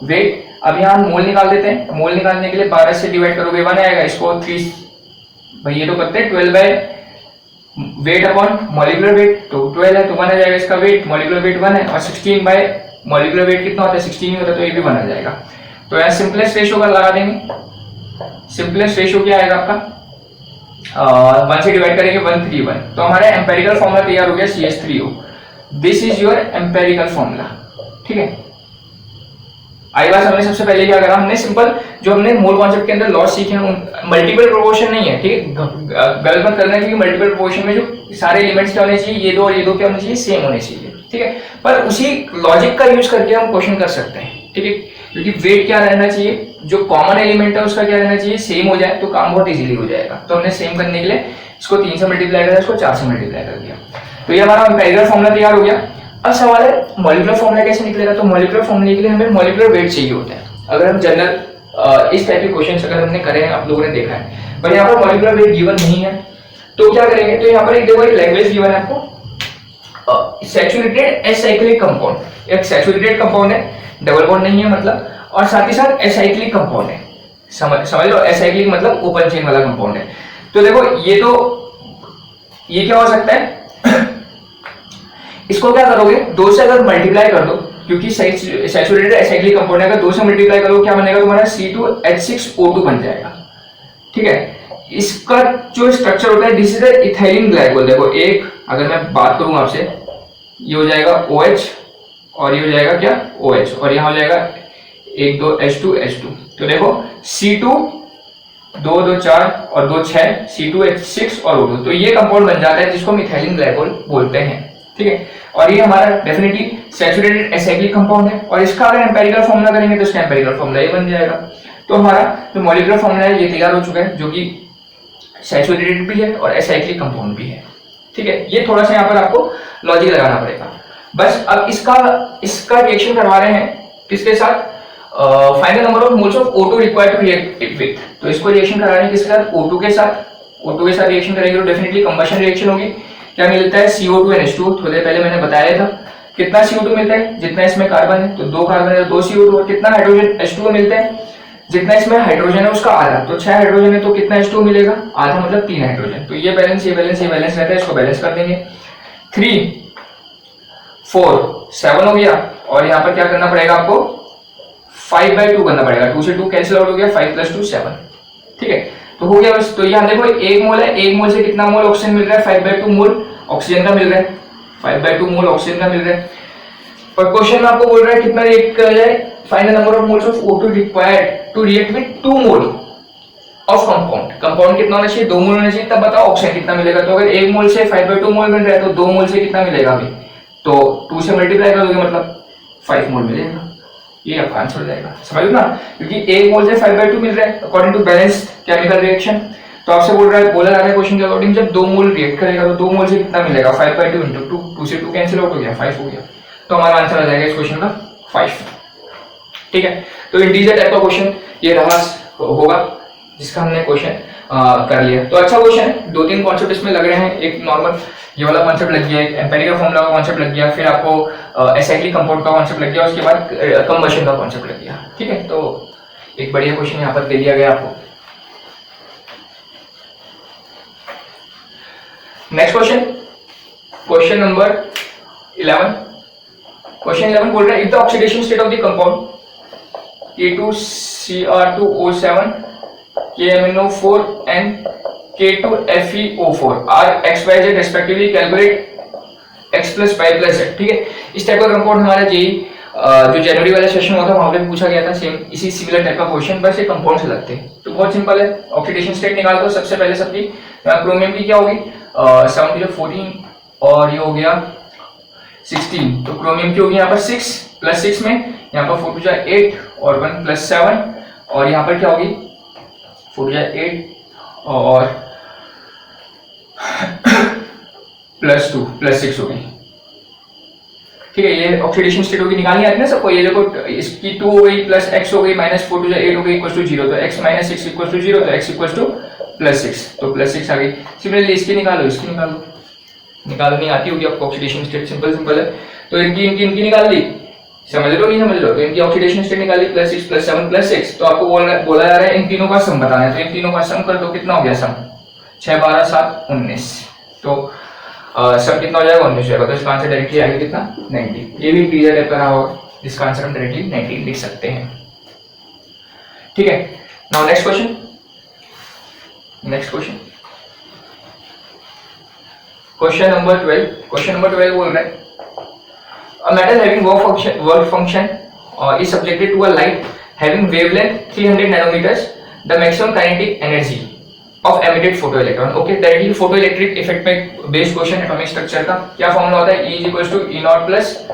A: वेट। अब यहाँ मोल निकाल देते हैं। मोल निकालने के लिए 12 से डिवाइड करोगे 1 आएगा, इसको 3 भाई ये तो करते हैं 12 by weight upon molecular weight, तो 12 है तो 1 आ जाएगा इसका वेट, मॉलिक्यूलर वेट 1 है, और 16 बाय मॉलिक्यूलर वेट कितना होता है 16 ही होता है, तो ये भी 1 आ जाएगा। तो यहाँ सिंपलेस्ट रेशियो का लगा देंगे। सिंपलेस्ट रेशियो क्या आएगा आपका 1 से डिवाइड करेंगे 131, तो हमारा एम्पेरिकल फॉर्मूला तैयार हो गया CH3O। This is your empirical formula. ठीक है, आई बात हमने सबसे पहले क्या करा, हमने सिंपल जो हमने मोल कॉन्सेप्ट के अंदर लॉस सीखे हैं, मल्टीपल प्रोपोर्शन नहीं है। ठीक है, गलत मत करना है, क्योंकि मल्टीपल प्रोपोर्शन में जो सारे एलिमेंट्स क्या होने चाहिए, ये दो और ये दो क्या होने चाहिए, सेम होने चाहिए। ठीक है, पर उसी लॉजिक का यूज करके हम क्वेश्चन कर सकते हैं। ठीक है, क्योंकि वेट क्या रहना चाहिए, जो कॉमन एलिमेंट है उसका क्या रहना चाहिए, सेम हो जाए तो काम बहुत इजीली हो जाएगा। तो हमने सेम करने के लिए इसको 3 से मल्टीप्लाई कर, इसको 4 से मल्टीप्लाई कर दिया। तो ये हमारा एम्पेरिकल फॉर्मूला तैयार हो गया। अब सवाल है मॉलिक्यूलर फॉर्मूला कैसे निकलेगा। तो मॉलिक्यूलर फॉर्मूले के लिए हमें मॉलिक्यूलर वेट चाहिए होता है। अगर हम जनरल इस टाइप के क्वेश्चंस अगर हमने करे हैं, आप लोगों ने देखा है, पर यहाँ पर मॉलिक्यूलर वेट गिवन नहीं है, तो क्या करेंगे, तो यहाँ पर एक देखो एक लैंग्वेज गिवन है आपको, सैचुरेटेड एसाइक्लिक कंपाउंड। एक सैचुरेटेड कंपाउंड है, डबल बॉन्ड नहीं है मतलब, और साथ ही साथ एसाइक्लिक कंपाउंड है। समझ लो, एसाइक्लिक मतलब ओपन चेन वाला कंपाउंड है। तो देखो ये क्या हो सकता है इसको क्या करोगे, 2 से अगर मल्टीप्लाई कर दो, क्योंकि सैचुरेटेड एसाइक्लिक कंपाउंड है, अगर 2 से मल्टीप्लाई करो क्या बनेगा तुम्हारा C2H6O2 बन जाएगा। ठीक है, इसका जो स्ट्रक्चर होता है this is the ethylene glycol. देखो एक अगर मैं बात करूं आपसे, ये हो जाएगा OH और ये हो जाएगा क्या OH, और यहाँ हो जाएगा 1 2 H2 तो देखो C2 2 2 4 और 2 6 C2H6 और O2, तो ये कंपाउंड बन जाता है जिसको हम इथाइलिन ग्लाइकोल बोलते हैं। ठीक है, और ये हमारा डेफिनेटली सैचुरेटेड एसाइक्लिक कंपाउंड है, और इसका अगर एम्पेरिकल फॉर्मूला करेंगे तो इसका एम्पेरिकल फॉर्मूला ये बन जाएगा। तो हमारा जो मॉलिक्यूलर फॉर्मूला है ये तैयार हो चुका है, जो कि सैचुरेटेड भी है और एसाइक्लिक कंपाउंड भी है। ठीक है, ये थोड़ा सा यहाँ पर आपको लॉजिक लगाना पड़ेगा बस। अब इसका रिएक्शन करवा रहे हैं किसके साथ, final number of moles of O2 required to react with, तो इसको रिएक्शन करा रहे हैं किसके साथ, O2 के साथ। O2 के साथ रिएक्शन करेंगे तो डेफिनेटली कंबशन रिएक्शन होगी। क्या मिलता है CO2NH2, थोड़ी देर पहले मैंने बताया था कितना CO2 मिलता है, जितना इसमें कार्बन है तो 2 कार्बन है तो 2 CO2, और कितना हाइड्रोजन H2O मिलता है, जितना इसमें हाइड्रोजन है उसका आधा, तो 6 हाइड्रोजन है तो कितना H2O मिलेगा, आधा मतलब 3 हाइड्रोजन। तो ये बैलेंस रहता है, इसको बैलेंस कर देंगे, 3 4 7 हो गया, और यहाँ पर क्या करना पड़ेगा आपको 5/2 करना पड़ेगा, 2 से 2 कैंसिल आउट हो गया, 5 + 2 7। ठीक है, तो हो गया बस। तो यहाँ देखो 1 मोल है, 1 मोल से कितना मोल ऑक्सीजन मिल रहा है, 5/2 मोल ऑक्सीजन का मिल रहा है, 5/2 मोल ऑक्सीजन का मिल रहा है। और क्वेश्चन में आपको बोल रहा है कितना रिएक्ट कर जाए, final number of moles of O2 required to react with 2 mole of compound. Compound कितना होना चाहिए, 2 मोल होना चाहिए, तब बताओ ऑक्सीजन कितना मिलेगा। तो अगर 1 मोल से 5/2 मोल मिल रहा है तो 2 मोल से कितना मिलेगा अभी, तो 2 से मल्टीप्लाई करोगे मतलब 5 मोल मिलेगा। ये आपका आंसर हो जाएगा, समझ लो ना, क्योंकि 1 मोल से 5/2 मिल रहा है according to balanced chemical reaction. तो आपसे बोला जा रहा है क्वेश्चन के अकॉर्डिंग, जब 2 मोल रिएक्ट करेगा तो 2 मोल से कितना मिलेगा, 5/2 × 2, 2 से 2 कैंसिल आउट हो गया, 5 हो गया। तो हमारा आंसर आ जाएगा इस क्वेश्चन का 5। ठीक है, तो इंटीजर टाइप का क्वेश्चन ये रहा होगा जिसका हमने क्वेश्चन कर लिया। तो अच्छा क्वेश्चन है, 2-3 कॉन्सेप्ट इसमें लग रहे हैं। एक नॉर्मल ये वाला कॉन्सेप्ट लग गया, एक एम्पेरिकल फॉर्मूला का कॉन्सेप्ट लग गया, फिर आपको एसाइक्लिक कंपाउंड का कॉन्सेप्ट लग गया, उसके बाद कंबशन का कॉन्सेप्ट लग गया। ठीक है, तो एक बढ़िया क्वेश्चन यहाँ पर दे दिया गया आपको। Next question number 11। क्वेश्चन 11 बोल रहा है, if the oxidation state of the compound K2Cr2O7 KMnO4 and K2FeO4 are XYZ respectively, calculate X + Y + Z। ठीक है, इस टाइप का कंपाउंड हमारा जेई जो जनवरी वाला सेशन हुआ था वहां पे पूछा गया था, सेम इसी सिमिलर टाइप का क्वेश्चन, बस ये कंपाउंड से लगते हैं। तो बहुत सिंपल है, ऑक्सीडेशन स्टेट निकाल दो सबसे पहले सबकी। क्रोमियम की क्या होगी 7 × 14 और ये हो गया 16, तो क्रोमियम की होगी यहाँ पर 6 + 6 में, यहाँ पर 4 × 8 और 1 + 7, और यहाँ पर क्या होगी 4 × 8 और +2 + 6 हो गई। ठीक है, ये ऑक्सीडेशन स्टेट होगी, निकालनी आती है ना सबको। ये देखो इसकी 2 हो गई प्लस x हो गई माइनस 4 to 8 हो गई इक्वल टू 0, तो x माइनस 6 इक्वल टू 0, तो x इक्वल टू +6, तो +6 आ गई। सिमिलरली इसकी निकालो, इसकी निकालो, निकालनी आती होगी आपको ऑक्सीडेशन स्टेट, सिंपल है। तो इनकी निकाल ली, समझ लो नहीं समझ लो, तो इनकी ऑक्सीडेशन स्टेट निकाली +6 +7 +6, तो आपको बोला जा रहा है इन तीनों का सम बताना है, तो इन तीनों का सम कर दो, कितना हो गया सम 6 12 7 19, तो सब कितना हो जाएगा 19 जाएगा, तो इसका आंसर डायरेक्टली आएगा कितना 90। ये भी टीजर टाइप का रहा होगा, इसका आंसर हम डायरेक्टली 90 लिख सकते हैं। ठीक है, now next question question number 12 बोल रहा है a metal having work function is subjected to a light having wavelength 300 nanometers, the maximum kinetic energy of emitted photoelectron। Okay, directly photoelectric effect में बेस्ड क्वेश्चन, एटॉमिक स्ट्रक्चर का क्या फॉर्मूला होता है, E = E0 plus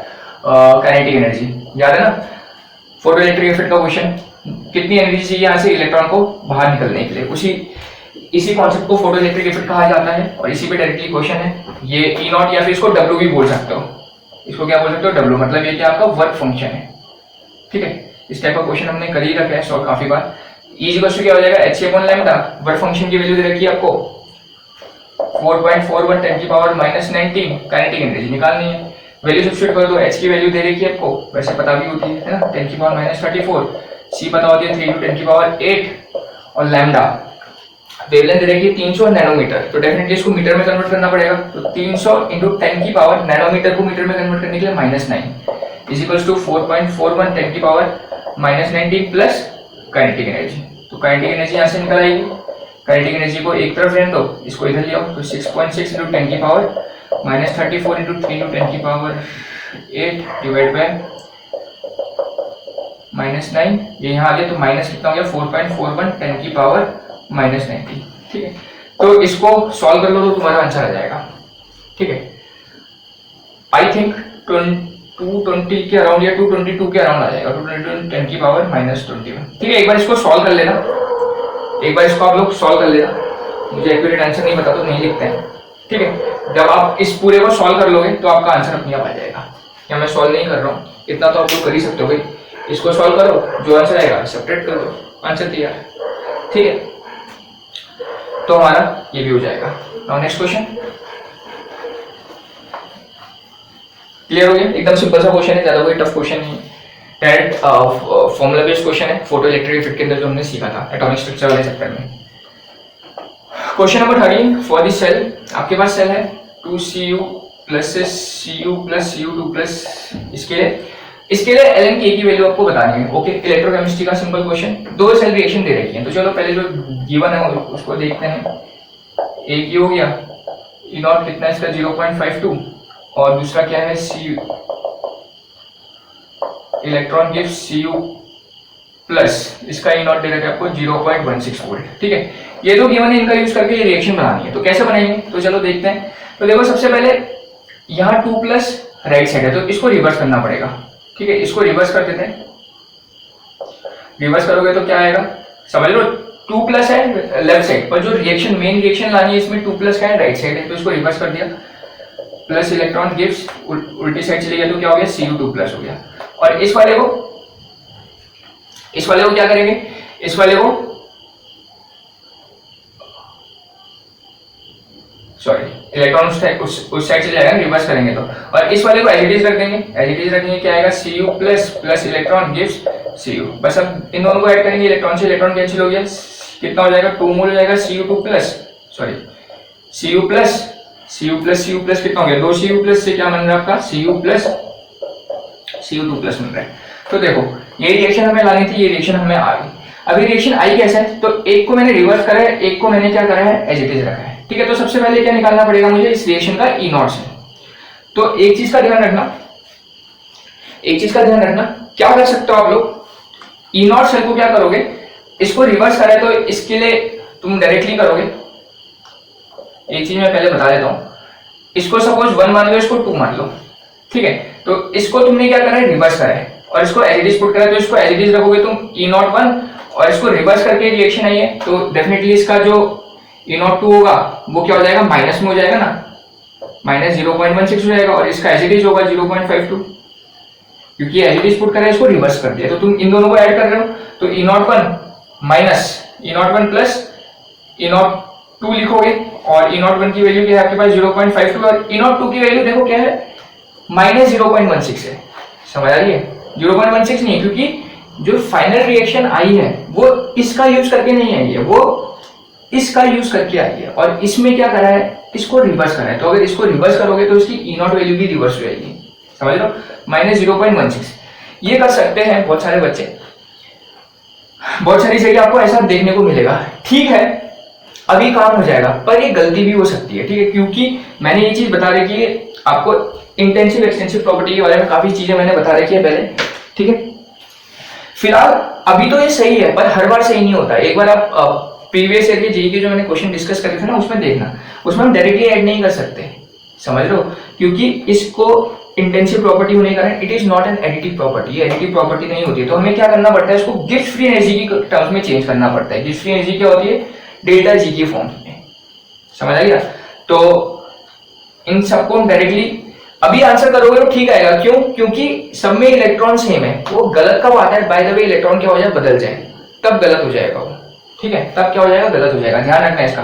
A: kinetic energy, याद है ना। फोटोइलेक्ट्रिक इफेक्ट का क्वेश्चन, कितनी एनर्जी चाहिए यहाँ से इलेक्ट्रॉन को बाहर निकलने के लिए, इसी कॉन्सेप्ट को फोटोइलेक्ट्रिक इफेक्ट कहा जाता है, और इसी पे डायरेक्टली क्वेश्चन है। ये E0 या फिर इसको W भी बोल सकते हो, इसको क्या बोल सकते हो W, मतलब ये क्या आपका वर्क फंक्शन है। ठीक है, इस टाइप का क्वेश्चन हमने कर ही रखा है सॉल्व काफी बार। E = क्या हो जाएगा h/λ, वर्क फंक्शन की वैल्यू दे रखी है आपको 4.41 10 की पावर -19, काइनेटिक एनर्जी निकालनी है, वैल्यू सब्स्टिट्यूट कर दो, h की वैल्यू दे रखी है आपको, वैसे पता भी होती है ना, 10 की पावर -34, c पता होती है 3 × 10 की पावर 8, और लैम्डा वेवलेंथ दे रखी है 300 नैनोमीटर, तो डेफिनेटली इसको मीटर में कन्वर्ट करना पड़ेगा, तो 300 × 10 की पावर नैनोमीटर को मीटर में कन्वर्ट करने के लिए -9 = 4.41 10 की पावर -19 प्लस काइनेटिक एनर्जी। तो काइनेटिक एनर्जी यहाँ से निकल आएगी, काइनेटिक एनर्जी को एक तरफ रहने दो, इसको इधर ले आओ, तो 6.6 × 10 की पावर -34 × 3 × 10 की पावर 8 डिवाइड बाय -9, ये यहाँ आ गया, तो माइनस कितना हो गया 4.41 10 की पावर -19। ठीक है, तो इसको सॉल्व कर लो तो तुम्हारा आंसर आ जाएगा। ठीक है, आई थिंक 220 के अराउंड या 222 के अराउंड आ जाएगा, 222 10 की पावर -21। ठीक है, एक बार इसको सॉल्व कर लेना, एक बार इसको आप लोग सॉल्व कर लेना, मुझे एक्यूरेट आंसर नहीं पता तो नहीं लिखते हैं। ठीक है, जब आप इस पूरे को सॉल्व कर लोगे तो आपका आंसर अपने आप आ जाएगा, या मैं सॉल्व नहीं कर रहा हूँ, इतना तो आप लोग कर ही सकते हो भाई। इसको सॉल्व करो, जो आंसर आएगा सब्ट्रैक्ट कर दो, आंसर तैयार। ठीक है, तो हमारा ये भी हो जाएगा। नाउ नेक्स्ट क्वेश्चन, क्लियर हो गया, एकदम सिंपल सा क्वेश्चन है, ज्यादा कोई टफ क्वेश्चन नहीं है, डायरेक्ट फॉर्मूला बेस्ड क्वेश्चन है, फोटोइलेक्ट्रिक इफेक्ट के अंदर जो हमने सीखा था एटॉमिक स्ट्रक्चर वाले चैप्टर में। Question number 13, for this cell, आपके पास सेल है 2Cu plus Cu plus Cu2 plus, इसके लिए Ln K की वैल्यू आपको बतानी है। ओके, इलेक्ट्रोकेमिस्ट्री का सिंपल क्वेश्चन, दो सेल रिएक्शन दे रखी है, तो चलो पहले जो गिवन है उसको देखते हैं। एक ही हो गया, E0 कितना है इसका 0.52, और दूसरा क्या है Cu, electron gives Cu plus, इसका E0 दे रखा है आपको 0.16 वोल्ट। ठीक है, ये दो गिवन है, इनका यूज करके ये रिएक्शन बनानी है, तो कैसे बनाएंगे, तो चलो देखते हैं। तो देखो सबसे पहले यहाँ 2 प्लस राइट साइड है, तो इसको रिवर्स करना पड़ेगा। ठीक है, इसको रिवर्स कर देते हैं, रिवर्स करोगे तो क्या आएगा, समझ लो 2 प्लस है लेफ्ट साइड पर, जो रिएक्शन मेन रिएक्शन लानी है इसमें 2 प्लस का है राइट साइड है, तो इसको रिवर्स कर दिया, प्लस इलेक्ट्रॉन गिव्स, उल्टी साइड चले गया तो क्या हो गया Cu2 प्लस हो गया। और इस वाले को क्या करेंगे, इस वाले को सॉरी इलेक्ट्रॉन उस साइड चले जाएगा, रिवर्स करेंगे तो, और इस वाले को एज इट इज रख देंगे, एज इट इज रखेंगे, क्या आएगा Cu plus plus electron gives Cu, बस अब इन दोनों को ऐड करेंगे, इलेक्ट्रॉन से इलेक्ट्रॉन कैंसिल हो गया, कितना हो जाएगा 2 मोल हो जाएगा Cu2 plus, sorry Cu plus कितना हो गया 2 Cu प्लस से क्या बन रहा है आपका Cu प्लस Cu2 प्लस मिल रहा है। तो देखो ये रिएक्शन हमें लानी थी, ये रिएक्शन हमें आ गई। अभी रिएक्शन आई कैसे है, तो एक को मैंने रिवर्स करा है, एक को मैंने क्या करा है एज इट इज रखा है। ठीक है, तो सबसे पहले क्या निकालना पड़ेगा मुझे इस रिएक्शन का E0 से। तो एक चीज का ध्यान रखना, क्या कर सकते हो आप लोग, E0 सेल को क्या करोगे, इसको रिवर्स करा है तो इसके लिए तुम डायरेक्टली करोगे। एक चीज मैं पहले बता देता हूं, इसको सपोज 1 मान लो, इसको 2 मान लो। ठीक है, तो इसको तुमने क्या करा है, रिवर्स करा है, और इसको एज इट इज पुट करा है, तो इसको एज इट इज रखोगे तुम E0 1, और इसको रिवर्स करके रिएक्शन आई है, तो डेफिनेटली इसका जो E0 2 होगा वो क्या हो जाएगा, माइनस में हो जाएगा ना, माइनस 0.16 हो जाएगा और इसका एज इट इज होगा 0.52, क्योंकि एज इट इज पुट करा है, इसको रिवर्स कर दिया। तो तुम इन दोनों को ऐड कर रहे हो तो E01 minus E01 plus E02 लिखोगे और E01 की वैल्यू क्या है आपके पास 0.52 और E02 की वैल्यू देखो क्या है माइनस 0.16 है। समझ आ रही है? 0.16 नहीं है क्योंकि जो फाइनल रिएक्शन आई है वो इसका यूज करके नहीं आई है, वो इसका यूज करके आई है और इसमें क्या करा है, इसको रिवर्स करा है। तो अगर इसको रिवर्स करोगे तो इसकी E0 वैल्यू भी रिवर्स हो जाएगी। समझ लो, माइनस 0.16 ये कर सकते हैं बहुत सारे बच्चे, बहुत सारी जगह आपको ऐसा देखने को मिलेगा। ठीक है, अभी काम हो जाएगा पर ये गलती भी हो सकती है। ठीक है, क्योंकि मैंने ये चीज बता रखी है आपको, इंटेंसिव एक्सटेंसिव प्रॉपर्टी के बारे में काफी चीजें मैंने बता रखी है पहले। ठीक है, फिलहाल अभी तो ये सही है पर हर बार सही नहीं होता। एक बार आप प्रीवियस ईयर के जेईई के जो मैंने क्वेश्चन डिस्कस करे थे ना उसमें देखना, उसमें हम डायरेक्टली ऐड नहीं कर सकते। समझ लो, क्योंकि इसको इंटेंसिव प्रॉपर्टी होने के कारण it is not an additive property, ये एडिटिव प्रॉपर्टी नहीं होती है। तो हमें क्या करना पड़ता है, इसको गिब्स फ्री एनर्जी की टर्म्स में चेंज करना पड़ता है। गिब्स फ्री एनर्जी क्या होती है, डेल्टा जी की फॉर्म में। समझ आ गया? तो इन सबको हम डायरेक्टली अभी आंसर करोगे तो ठीक आएगा। क्यों? क्योंकि सब में इलेक्ट्रॉन सेम है। वो गलत कब आता है, बाय द वे इलेक्ट्रॉन क्या हो जाए, बदल जाए, तब गलत हो जाएगा वो। ठीक है, तब क्या हो जाएगा, गलत हो जाएगा। ध्यान रखना इसका,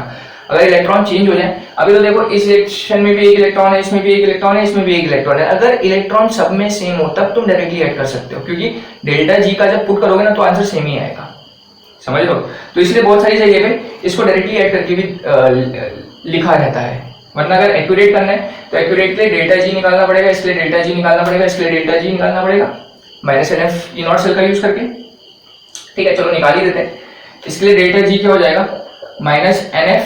A: अगर इलेक्ट्रॉन चेंज हो जाए, अभी तो देखो इस सेक्शन में भी एक इलेक्ट्रॉन है, इसमें भी एक इलेक्ट्रॉन है, इसमें भी एक इलेक्ट्रॉन है, अगर इलेक्ट्रॉन सब में सेम हो तब तुम डायरेक्टली ऐड कर सकते हो, क्योंकि डेल्टा जी का जब पुट करोगे ना तो आंसर सेम ही आएगा। समझ लो, तो इसलिए बहुत सारी जगह पे इसको डायरेक्टली ऐड करके भी लिखा रहता है। वरना अगर एक्यूरेट करना है तो एक्यूरेट के लिए डेल्टा जी निकालना पड़ेगा, इसके लिए डेल्टा जी निकालना पड़ेगा, इसके लिए डेल्टा जी निकालना पड़ेगा, माइनस NF E0 सेल का यूज करके। ठीक है, चलो निकाल ही देते हैं। इसके लिए डेल्टा जी क्या हो जाएगा, माइनस NF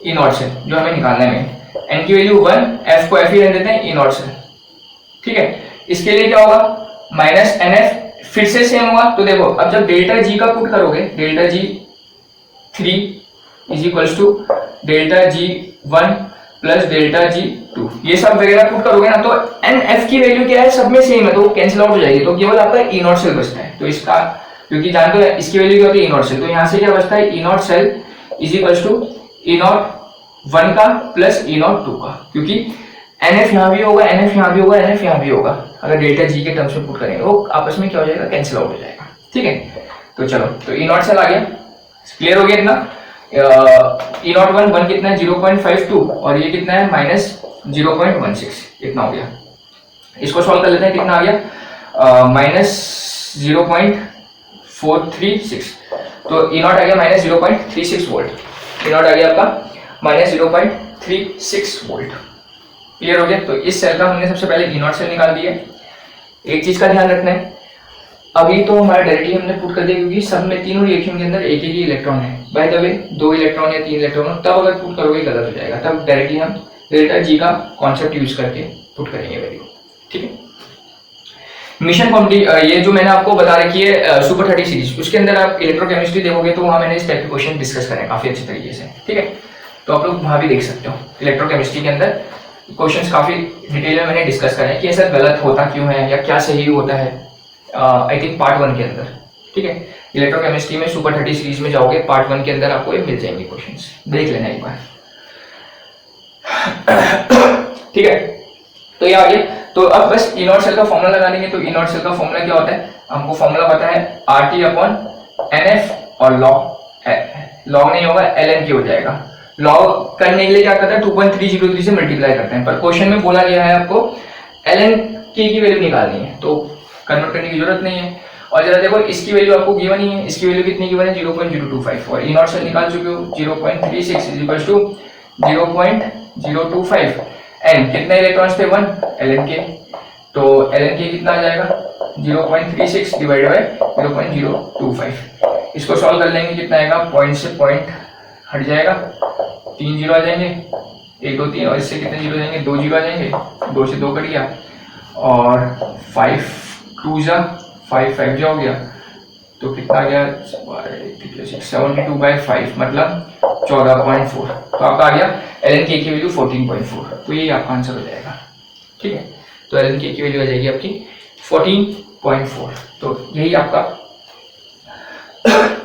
A: E0 सेल, जो हमें निकालना है। N की वैल्यू 1, F को F ही रहने देते हैं, E0 सेल। ठीक है, इसके लिए क्या होगा, माइनस NF फिर से सेम होगा। तो देखो अब जब डेल्टा जी का पुट करोगे, delta G 3 is equals to delta G 1 plus delta G 2, ये सब वगैरह पुट करोगे ना तो NF की वैल्यू क्या है, सब में सेम है तो कैंसिल आउट हो जाएगी। तो केवल आपका E0 सेल बचता है। तो इसका, क्योंकि जानते हो इसकी वैल्यू क्या होती है, E0 सेल, तो यहाँ से क्या बचता है, E0 cell is equals to E0 1 का प्लस E0 2 का, क्योंकि NF यहाँ भी होगा, NF यहाँ भी होगा, NF यहाँ भी होगा। अगर डेल्टा जी के टर्म्स में पुट करेंगे वो आपस में क्या हो जाएगा, कैंसिल आउट हो जाएगा। ठीक है, तो चलो, तो E0 सेल आ गया, क्लियर हो गया इतना। E01 1 कितना है, 0.52 और ये कितना है, माइनस 0.16, इतना हो गया। इसको सॉल्व कर लेते हैं, कितना आ गया, माइनस 0.436। तो E0 आ गया माइनस 0.36 वोल्ट, E0 आ गया आपका माइनस 0.36 वोल्ट। क्लियर हो गया? तो इस सेल का हमने सबसे पहले E0 सेल निकाल दिया। एक चीज का ध्यान रखना है, अभी तो हमारा डायरेक्टली हमने पुट कर दिया क्योंकि सब में तीनों रिएक्शन के अंदर एक ही इलेक्ट्रॉन है। बाय द वे 2 इलेक्ट्रॉन या 3 इलेक्ट्रॉन हो तब अगर पुट करोगे गलत हो जाएगा, तब डायरेक्टली हम डेल्टा जी का कॉन्सेप्ट यूज करके पुट करेंगे वैल्यू। ठीक है, मिशन क्वांटिटी ये जो मैंने आपको बता रखी है सुपर 30 सीरीज, उसके अंदर आप इलेक्ट्रोकेमिस्ट्री देखोगे तो वहां मैंने इस टाइप के क्वेश्चन डिस्कस करे काफी अच्छे तरीके से। ठीक है, तो आप लोग वहां भी देख सकते हो, इलेक्ट्रोकेमिस्ट्री के अंदर क्वेश्चंस काफी डिटेल में मैंने डिस्कस करे कि ऐसा गलत होता क्यों है या क्या सही होता है। आई थिंक पार्ट 1 के अंदर। ठीक है, इलेक्ट्रोकेमिस्ट्री में सुपर 30 सीरीज में जाओगे, पार्ट 1 के अंदर आपको ये मिल जाएंगे क्वेश्चंस, देख लेना एक बार। ठीक है, तो ये आ गया। तो अब बस E0 सेल का फॉर्मूला लगा देंगे। तो E0 सेल का फॉर्मूला क्या होता है, हमको फॉर्मूला पता है RT/NF और लॉग नहीं होगा, ln के हो जाएगा। लॉग करने के लिए क्या करते हैं, 2.303 से मल्टीप्लाई करते हैं, पर क्वेश्चन में बोला गया है आपको ln के की वैल्यू निकालनी है, तो कन्वर्ट करने की जरूरत नहीं है। और जरा देखो इसकी वैल्यू आपको गिवन ही है, इसकी वैल्यू कितनी गिवन है, 0.025 और E0 सेल निकाल चुके हो 0.36 इज इक्वल टू 0.025। n कितने इलेक्ट्रॉन्स थे, 1 ln के, तो ln के कितना आ जाएगा 0.36 डिवाइडेड बाय 0.025। इसको सॉल्व कर लेंगे, कितना आएगा, पॉइंट से पॉइंट हट जाएगा, 3 जीरो आ जाएंगे, 1 2 3, और इससे कितने जीरो जाएंगे, 2 जीरो आ जाएंगे, 2 से 2 कट गया और 5 2 जा 5 5 जा हो गया, तो कितना आ गया 72/5 मतलब 14.4। तो आपका आ गया ln के की वैल्यू 14.4, तो ये आपका आंसर हो जाएगा। ठीक है, तो ln के की वैल्यू आ जाएगी आपकी 14.4, तो यही आपका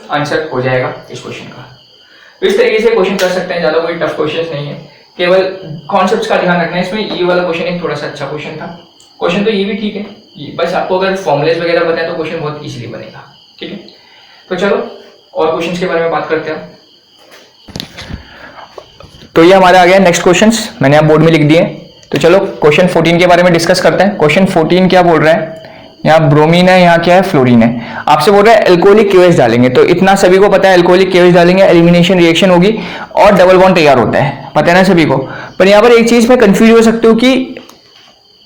A: आंसर हो जाएगा इस क्वेश्चन का। तो इस तरीके से क्वेश्चन कर सकते हैं, ज्यादा कोई टफ क्वेश्चन नहीं है। केवल कॉन्सेप्ट्स का ध्यान रखना है इसमें। ये वाला क्वेश्चन एक थोड़ा सा अच्छा क्वेश्चन था, क्वेश्चन तो ये भी ठीक है, बस आपको अगर फॉर्मुलेस वगैरह बताए तो क्वेश्चन बहुत इजीली बनेगा। ठीक है, तो चलो और क्वेश्चंस के बारे में बात करते हैं। तो ये हमारा आ गया नेक्स्ट क्वेश्चंस, मैंने यहाँ बोर्ड में लिख दिए। तो चलो क्वेश्चन 14 के बारे में डिस्कस करते हैं। क्वेश्चन 14 क्या बोल रहा है, यहाँ ब्रोमीन है, यहाँ क्या है, फ्लोरीन है। आपसे बोल रहा है एल्कोहलिक केओएच डालेंगे, तो इतना सभी को पता है एल्कोहलिक केओएच डालेंगे एलिमिनेशन रिएक्शन होगी और डबल बॉन्ड तैयार होता है, पता है ना सभी को। पर यहाँ पर एक चीज में कंफ्यूज हो सकते हो कि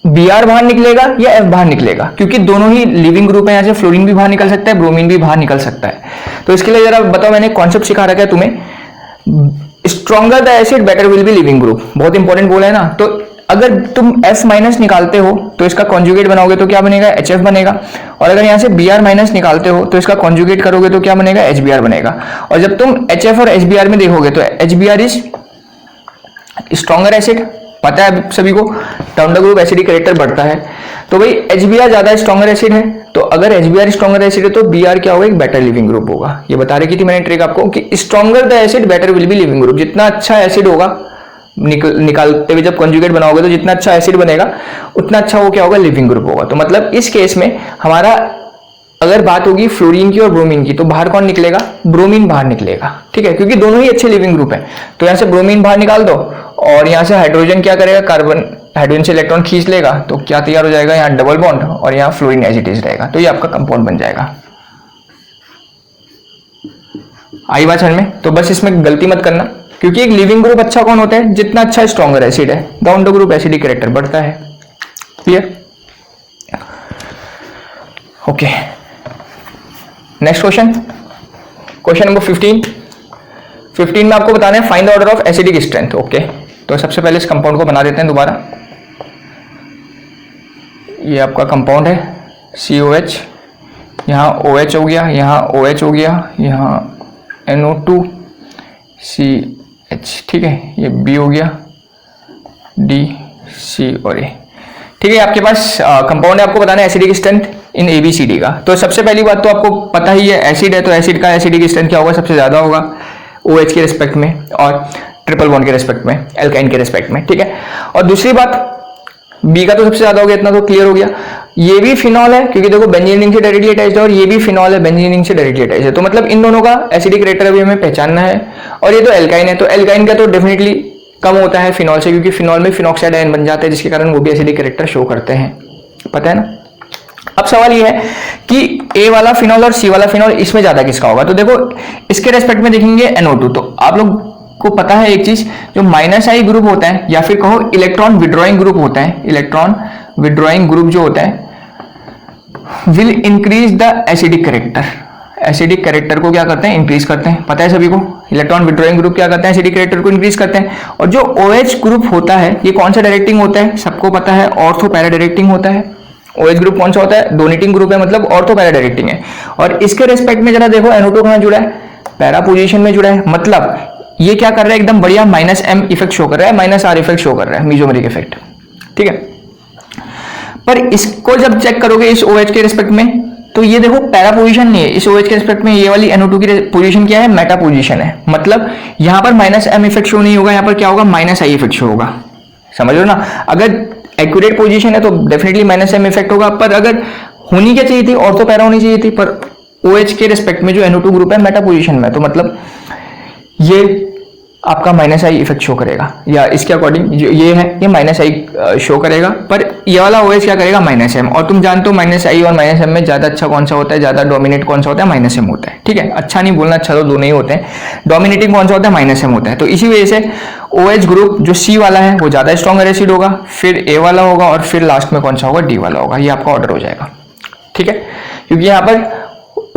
A: Br बाहर निकलेगा या F बाहर निकलेगा, क्योंकि दोनों ही लिविंग ग्रुप है। यहाँ से फ्लोरीन भी बाहर निकल सकता है, ब्रोमीन भी बाहर निकल सकता है। तो इसके लिए जरा बताओ, मैंने कॉन्सेप्ट सिखा रखा है तुम्हें, stronger the acid better will be leaving group, बहुत इंपॉर्टेंट बोला है ना। तो अगर तुम F माइनस निकालते हो तो इसका कॉन्जुगेट बनाओगे तो क्या बनेगा, HF बनेगा। और अगर यहाँ से Br माइनस निकालते हो तो इसका कॉन्जुगेट करोगे तो क्या बनेगा, HBr बनेगा। और जब तुम HF और HBr में देखोगे तो HBr इज स्ट्रॉन्गर एसिड, पता है सभी को, town the group acidic character बढ़ता है। तो भाई HBr ज्यादा स्ट्रॉन्गर एसिड है, तो अगर HBr स्ट्रॉन्गर एसिड है तो Br क्या होगा, एक बेटर लिविंग ग्रुप होगा। ये बता रही थी मैंने ट्रिक आपको कि stronger the acid better will be leaving group. जितना अच्छा एसिड होगा निकालते हुए जब कॉन्जुगेट बनाओगे तो जितना अच्छा एसिड बनेगा उतना अच्छा वो क्या होगा, लिविंग ग्रुप होगा। तो मतलब इस केस में हमारा अगर बात होगी फ्लोरीन की और ब्रोमीन की, तो बाहर कौन निकलेगा, ब्रोमीन बाहर निकलेगा। ठीक है, क्योंकि दोनों ही अच्छे लिविंग ग्रुप हैं। तो यहाँ से ब्रोमीन बाहर निकाल दो और यहाँ से हाइड्रोजन क्या करेगा, कार्बन हाइड्रोजन से इलेक्ट्रॉन खींच लेगा, तो क्या तैयार हो जाएगा, यहाँ डबल बॉन्ड और यहाँ फ्लोरीन एज इट इज रहेगा। तो ये आपका कंपाउंड बन जाएगा। आई बात समझ में। तो बस इसमें गलती मत करना, क्योंकि एक लिविंग ग्रुप अच्छा कौन होता है, जितना अच्छा स्ट्रॉन्गर एसिड है, down the group acidic character बढ़ता है। Clear, okay. Next question, question number 15 में आपको बताना है find the order of acidic strength. Okay, तो सबसे पहले इस कंपाउंड को बना देते हैं दोबारा। ये आपका कंपाउंड है COH, यहाँ OH हो गया, यहाँ OH हो गया, यहाँ NO2 CH, ठीक है, ये B हो गया, D C और A। ठीक है, आपके पास कंपाउंड है, आपको बताना है एसिडिक स्ट्रेंथ इन ABCD का। तो सबसे पहली बात तो आपको पता ही है, एसिड है तो एसिड का एसिडिक स्ट्रेंथ क्या होगा, सबसे ज्यादा होगा OH के रिस्पेक्ट में और ट्रिपल बॉन्ड के रिस्पेक्ट में, एल्काइन के रिस्पेक्ट में। ठीक है, और दूसरी बात B का तो सबसे ज्यादा हो गया, इतना तो क्लियर हो गया। ये भी फिनॉल है, क्योंकि देखो बेंजीन रिंग से डायरेक्टली अटैच्ड है, और ये भी फिनॉल है, बेंजीन रिंग से डायरेक्टली अटैच्ड है। तो मतलब इन दोनों का एसिडिक कैरेक्टर अभी हमें पहचानना है। और ये तो एल्काइन है, तो एल्काइन का तो डेफिनेटली कम होता है फिनॉल से, क्योंकि फिनॉल में फिनॉक्साइड आयन बन जाते हैं, जिसके कारण वो भी एसिडिक कैरेक्टर शो करते हैं, पता है ना। अब सवाल ये है कि A वाला फिनॉल और C वाला फिनॉल, इसमें ज्यादा किसका होगा। तो देखो इसके रेस्पेक्ट में देखेंगे NO2, तो आप लोग को पता है एक चीज, जो -I ग्रुप होता है या फिर कहो इलेक्ट्रॉन विड्रॉइंग ग्रुप होता है, इलेक्ट्रॉन विड्रॉइंग ग्रुप जो होता है will increase the acidic character. Acidic character को क्या करते हैं, इंक्रीज करते हैं, पता है सभी को। इलेक्ट्रॉन विड्रॉइंग ग्रुप क्या करते हैं, एसिडिक कैरेक्टर को इंक्रीज करते हैं। और जो OH ग्रुप होता है, ये कौन सा डायरेक्टिंग होता है, सबको पता है, ऑर्थो पैरा डायरेक्टिंग होता है। OH ग्रुप कौन सा होता है, डोनेटिंग ग्रुप है, मतलब ऑर्थो पैरा डायरेक्टिंग है। और इसके रेस्पेक्ट में जरा देखो NO2 कहां जुड़ा है, पैरा पोजीशन में जुड़ा है, मतलब ये क्या कर रहा है, एकदम बढ़िया -M इफेक्ट शो कर रहा है, -R इफेक्ट शो कर रहा है, मीजोमेरिक इफेक्ट। ठीक है, पर इसको जब चेक करोगे इस OH के रिस्पेक्ट में, तो ये देखो पैरा पोजीशन नहीं है इस OH के रिस्पेक्ट में, ये वाली NO2 की पोजीशन क्या है, मेटा पोजीशन है। मतलब यहां पर -M इफेक्ट शो नहीं होगा, यहां पर क्या होगा, -I इफेक्ट शो होगा। समझ लो ना, अगर एक्यूरेट पोजीशन है तो डेफिनेटली -M इफेक्ट होगा। पर अगर होनी क्या चाहिए थी, ऑर्थो पैरा होनी चाहिए थी, पर OH के रिस्पेक्ट में जो NO2 ग्रुप है मेटा पोजीशन में, तो मतलब ये आपका -I इफेक्ट शो करेगा, या इसके अकॉर्डिंग जो ये है ये -I शो करेगा, पर ये वाला OH क्या करेगा, -M। और तुम जानते हो -I और -M में ज्यादा अच्छा कौन सा होता है, ज्यादा डोमिनेट कौन सा होता है, -M होता है। ठीक है, अच्छा नहीं बोलना, अच्छा तो दोनों ही होते हैं, डोमिनेटिंग कौन सा होता है, -M होता है। तो इसी वजह से OH ग्रुप जो C वाला है वो ज्यादा स्ट्रॉन्गर एसिड होगा, फिर A वाला होगा, और फिर लास्ट में कौन सा होगा, D वाला होगा। ये आपका ऑर्डर हो जाएगा। ठीक है, क्योंकि यहाँ पर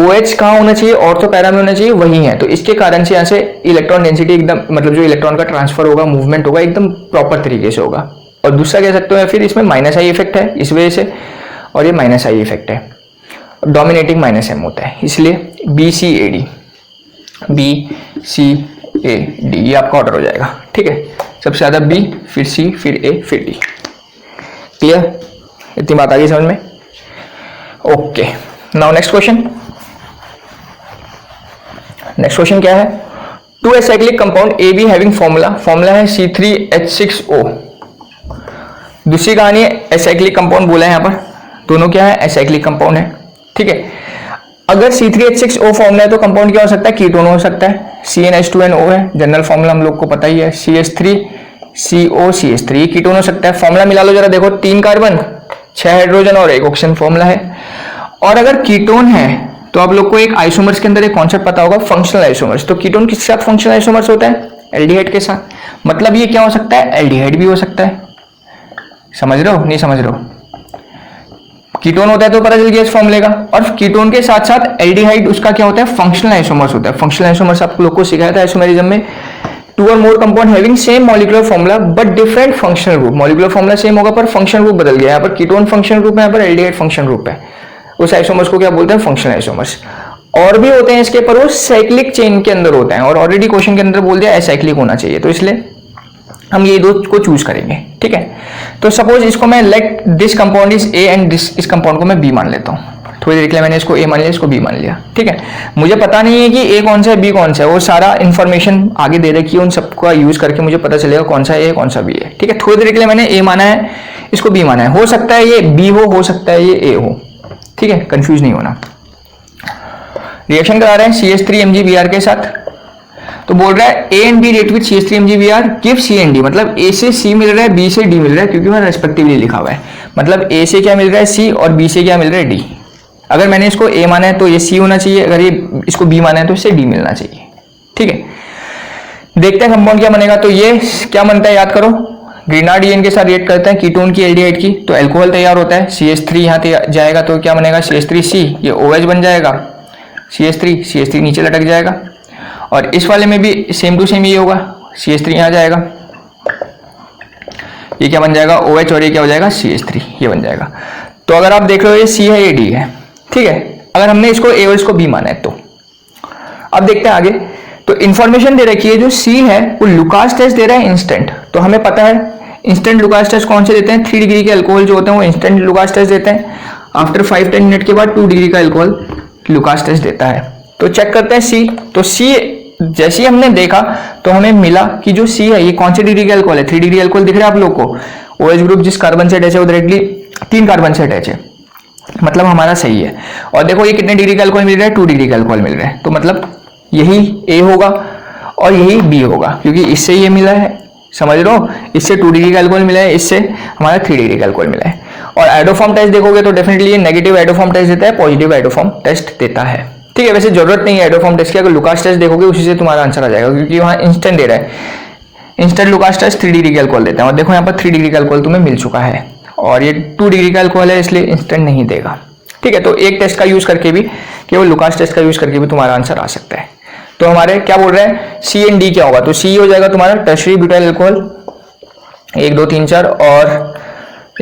A: OH कहाँ होना चाहिए, ऑर्थो पैरा में होना चाहिए, वही है। तो इसके कारण से यहाँ से इलेक्ट्रॉन डेंसिटी एकदम, मतलब जो इलेक्ट्रॉन का ट्रांसफर होगा, मूवमेंट होगा, एकदम प्रॉपर तरीके से होगा। और दूसरा कह सकते हो फिर इसमें -I इफेक्ट है इस वजह से, और ये -I इफेक्ट है, डोमिनेटिंग -M होता है, इसलिए BCAD, ये आपका ऑर्डर हो जाएगा। ठीक है, सबसे ज्यादा B, फिर C, फिर A, फिर D। क्लियर, इतनी बात आ गई समझ में। ओके, नाउ नेक्स्ट क्वेश्चन क्या है, two acyclic compound A B having formula है C3H6O। दूसरी कहानी है एसाइक्लिक कंपाउंड बोला है यहाँ पर, दोनों क्या है एसाइक्लिक कंपाउंड है, ठीक है। अगर C3H6O फॉर्मूला है तो कंपाउंड क्या हो सकता है, कीटोन हो सकता है, CnH2nO है, जनरल फॉर्मूला हम लोग को पता ही है, CH3COCH3 कीटोन हो सकता है। फॉर्मूला मिला लो जरा, देखो 3 कार्बन 6 हाइड्रोजन और 1 ऑक्सीजन फॉर्मूला है। और अगर कीटोन है तो आप लोग को एक आइसोमर्स के अंदर एक कॉन्सेप्ट पता होगा, फंक्शनल आइसोमर्स। तो कीटोन किसके साथ फंक्शनल आइसोमर्स होता है, एल्डिहाइड के साथ। मतलब ये क्या हो सकता है, एल्डिहाइड भी हो सकता है। समझ रहे हो नहीं समझ रहे हो, कीटोन होता है तो पता चल गया इस फॉर्मूले का। और कीटोन के साथ साथ एल्डिहाइड उसका क्या होता है, फंक्शनल आइसोमर्स होता है। फंक्शनल आइसोमर्स आप लोग को सिखाया था आइसोमेरिज्म में, 2 और more compound having same molecular formula but different functional group. Molecular formula same होगा पर फंक्शनल ग्रुप बदल गया। यहाँ पर कीटोन फंक्शनल ग्रुप है, यहाँ पर एल्डिहाइड फंक्शनल ग्रुप है। उस आइसोमर्स को क्या बोलते हैं, फंक्शनल आइसोमर्स। और भी होते हैं इसके, पर वो साइक्लिक चेन के अंदर होते हैं। और ऑलरेडी क्वेश्चन के अंदर बोल दिया एसाइक्लिक होना चाहिए, तो इसलिए हम ये दो को चूज करेंगे, ठीक है। तो सपोज इसको मैं let this compound is A and इस कंपाउंड को मैं बी मान लेता हूँ। थोड़ी देर के लिए मैंने इसको ए मान लिया, इसको बी मान लिया, ठीक है। मुझे पता नहीं है कि ए कौन सा है बी कौन सा है, वो सारा इन्फॉर्मेशन आगे दे रखी है, उन सबका यूज करके मुझे पता चलेगा कौन सा ए कौन सा बी है, ठीक है। थोड़ी देर के लिए मैंने ए माना है, इसको बी माना है। हो सकता है ये बी हो सकता है ये ए हो, ठीक है, कंफ्यूज नहीं होना। रिएक्शन करा रहे हैं CH3MgBr के साथ, तो बोल रहा है A and B react with CH3MgBr give C and D। मतलब ए से C मिल रहा है, बी से D मिल रहा है, क्योंकि वहां रेस्पेक्टिवली लिखा हुआ है। मतलब ए से क्या मिल रहा है C और बी से क्या मिल रहा है D। अगर मैंने इसको ए माना है तो ये C होना चाहिए, अगर ये इसको बी माना है तो इसे D मिलना चाहिए, ठीक है। देखते हैं कंपाउंड क्या बनेगा। तो ये क्या बनता है, याद करो, ग्रीनार्ड के साथ रिएक्ट करते हैं कीटोन की एल्डिहाइड की, तो अल्कोहल तैयार होता है। CH3 यहाँ जाएगा तो क्या बनेगा, CH3C, ये OH बन जाएगा, CH3 नीचे लटक जाएगा। और इस वाले में भी सेम टू सेम ये होगा, CH3 यहाँ जाएगा, ये क्या बन जाएगा OH, और ये क्या हो जाएगा CH3, ये बन जाएगा। तो अगर आप देख रहे हो ये C है, ये D है, ठीक है। अगर हमने इसको A और इसको B माना है तो अब देखते हैं आगे। तो इंफॉर्मेशन दे रखी है, जो C है वो लुकास टेस्ट दे रहा है इंस्टेंट। तो हमें पता है इंस्टेंट लुकास टेस्ट कौन से देते हैं, 3 डिग्री के अल्कोहल जो होते हैं वो इंस्टेंट लुकास टेस्ट देते हैं। आफ्टर 5-10 मिनट के बाद 2 डिग्री का अल्कोहल लुकास टेस्ट देता है। तो चेक करते हैं C। तो C जैसे ही हमने देखा तो हमें मिला कि जो C है ये कौन से डिग्री का अल्कोहल है, 3 डिग्री अल्कोहल दिख रहा है आप लोग को। OH ग्रुप जिस कार्बन से अटैच है वो डायरेक्टली 3 कार्बन से अटैच है, मतलब हमारा सही है। और देखो ये कितने डिग्री का अल्कोहल मिल रहा है, 2 डिग्री का अल्कोहल मिल रहा है। तो मतलब यही A होगा और यही B होगा, क्योंकि इससे ये मिला है, समझ रहे हो, इससे 2 डिग्री का अल्कोहल मिला है, इससे हमारा 3 डिग्री का अल्कोहल मिला है। और आइडोफॉर्म टेस्ट देखोगे तो डेफिनेटली ये नेगेटिव आइडोफॉर्म टेस्ट देता है, पॉजिटिव आइडोफॉर्म टेस्ट देता है, ठीक है। वैसे जरूरत नहीं है आइडोफॉर्म टेस्ट की, अगर लुकास टेस्ट देखोगे उसी से तुम्हारा आंसर आ जाएगा, क्योंकि वहां इंस्टेंट दे रहा है। इंस्टेंट लुकास टेस्ट 3 डिग्री का अल्कोहल देता है, और देखो यहाँ पर 3 डिग्री का अल्कोहल तुम्हें मिल चुका है, और ये 2 डिग्री का अल्कोहल है इसलिए इंस्टेंट नहीं देगा, ठीक है। तो एक टेस्ट का यूज करके भी, केवल लुकास टेस्ट का यूज करके भी तुम्हारा आंसर आ सकता है। तो हमारे क्या बोल रहे हैं, C एंड D क्या होगा, तो C हो जाएगा तुम्हारा टर्शियरी ब्यूटाइल अल्कोहल 1 2 3 4, और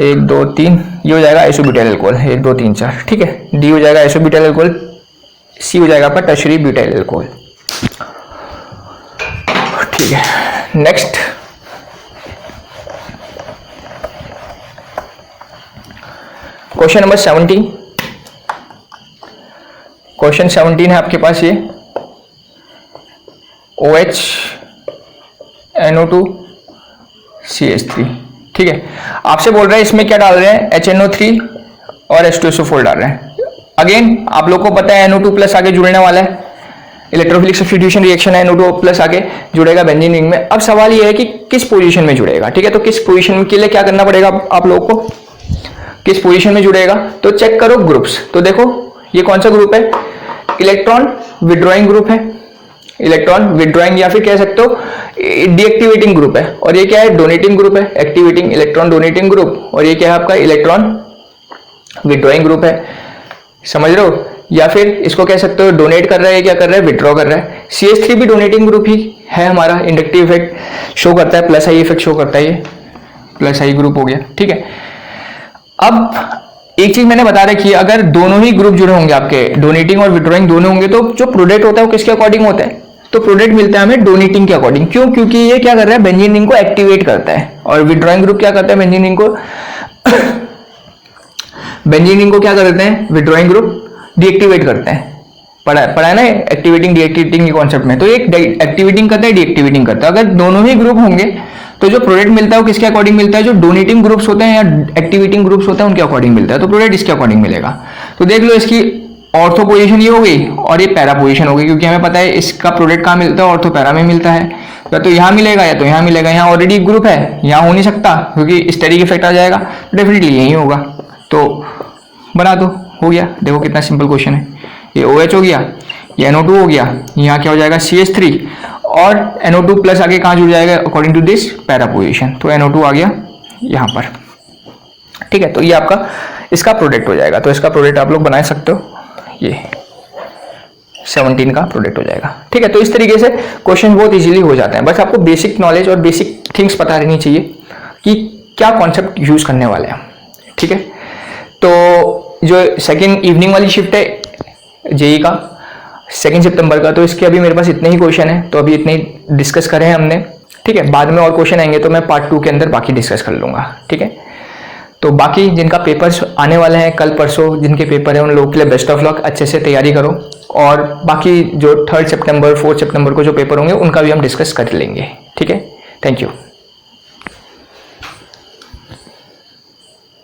A: 1 2 3 ये हो जाएगा आइसोब्यूटाइल अल्कोहल 1 2 3 4, ठीक है। D हो जाएगा आइसोब्यूटाइल अल्कोहल, C हो जाएगा आपका टर्शियरी ब्यूटाइल अल्कोहल, ठीक है। Next question number 17। क्वेश्चन 17 है आपके पास, ये OH NO2 CH3, ठीक है। आपसे बोल रहे हैं इसमें क्या डाल रहे हैं, HNO3 और H2SO4 डाल रहे हैं। अगेन आप लोग को पता है NO2 प्लस आगे जुड़ने वाला है, इलेक्ट्रोफिलिक सब्स्टिट्यूशन रिएक्शन है, NO2 प्लस आगे जुड़ेगा बेंजीन रिंग में। अब सवाल ये है कि किस पोजीशन में जुड़ेगा, ठीक है। तो किस पोजीशन के लिए क्या करना पड़ेगा आप लोगों को, किस पोजीशन में जुड़ेगा, तो चेक करो ग्रुप्स। तो देखो ये कौन सा ग्रुप है, इलेक्ट्रॉन विड्रॉइंग ग्रुप है, इलेक्ट्रॉन विड्रॉइंग या फिर कह सकते हो डीएक्टिवेटिंग ग्रुप है। और ये क्या है, डोनेटिंग ग्रुप है, एक्टिवेटिंग इलेक्ट्रॉन डोनेटिंग ग्रुप। और ये क्या है आपका, इलेक्ट्रॉन विड्रॉइंग ग्रुप है, समझ रहे हो। या फिर इसको कह सकते हो डोनेट कर रहा है, क्या कर रहा है, विड्रॉ कर रहा है। CH3 भी डोनेटिंग ग्रुप ही है हमारा, इंडक्टिव इफेक्ट शो करता है, प्लस आई इफेक्ट शो करता है, ये प्लस आई ग्रुप हो गया, ठीक है। अब एक चीज मैंने बता रखी है, अगर दोनों ही ग्रुप जुड़े होंगे आपके, डोनेटिंग और विड्रॉइंग दोनों होंगे, तो जो प्रोडक्ट होता है वो किसके अकॉर्डिंग होता है, तो प्रोडक्ट मिलता है हमें डोनेटिंग के अकॉर्डिंग। क्यों, क्योंकि ये क्या कर रहा है, बेंजीन रिंग को एक्टिवेट करता है। और विड्रॉइंग ग्रुप क्या करता है, बेंजीन रिंग को बेंजीन रिंग को क्या करते हैं, विड्रॉइंग ग्रुप डीएक्टिवेट करते हैं, पढ़ा है ना एक्टिवेटिंग डीएक्टिवेटिंग के कॉन्सेप्ट में। तो एक एक्टिवेटिंग करता है, डीएक्टिवेटिंग करता है। अगर दोनों ही ग्रुप होंगे तो जो प्रोडक्ट मिलता है वो किसके अकॉर्डिंग मिलता है, जो डोनेटिंग ग्रुप्स होते हैं या एक्टिवेटिंग ग्रुप्स होते हैं उनके अकॉर्डिंग मिलता है। तो प्रोडक्ट इसके अकॉर्डिंग मिलेगा। तो देख लो इसकी ऑर्थो पोजीशन ये हो गई और ये पैरा पोजीशन हो गई, क्योंकि हमें पता है इसका प्रोडक्ट कहाँ मिलता है, ऑर्थो पैरा में मिलता है। या तो यहाँ मिलेगा या तो यहाँ मिलेगा। यहाँ ऑलरेडी एक ग्रुप है, यहाँ हो नहीं सकता क्योंकि स्टेरिक इफेक्ट आ जाएगा, डेफिनेटली यही होगा। तो बना दो, हो गया। देखो कितना सिंपल क्वेश्चन है। ये OH हो गया, ये NO2 हो गया, यहाँ क्या हो जाएगा CH3 और NO2 प्लस आगे कहाँ जुड़ जाएगा according to this para position. तो NO2 आ गया यहाँ पर, ठीक है। तो ये आपका इसका प्रोडक्ट हो जाएगा। तो इसका प्रोडक्ट आप लोग बना सकते हो, ये 17 का प्रोडक्ट हो जाएगा, ठीक है। तो इस तरीके से क्वेश्चन बहुत इजीली हो जाते हैं। बस आपको बेसिक नॉलेज और बेसिक थिंग्स पता रहनी चाहिए कि क्या कॉन्सेप्ट यूज करने वाले हैं, ठीक है। तो जो सेकंड इवनिंग वाली शिफ्ट है जेई का 2 सितंबर का, तो इसके अभी मेरे पास इतने ही क्वेश्चन है। तो अभी इतने ही डिस्कस करे हैं हमने, ठीक है। बाद में और क्वेश्चन आएंगे तो मैं पार्ट 2 के अंदर बाकी डिस्कस कर लूंगा, ठीक है। तो बाकी जिनका पेपर्स आने वाले हैं कल परसों, जिनके पेपर है उन लोगों के लिए बेस्ट ऑफ लक, अच्छे से तैयारी करो। और बाकी जो 3 सितंबर 4 सितंबर को जो पेपर होंगे उनका भी हम डिस्कस कर लेंगे, ठीक है। Thank you.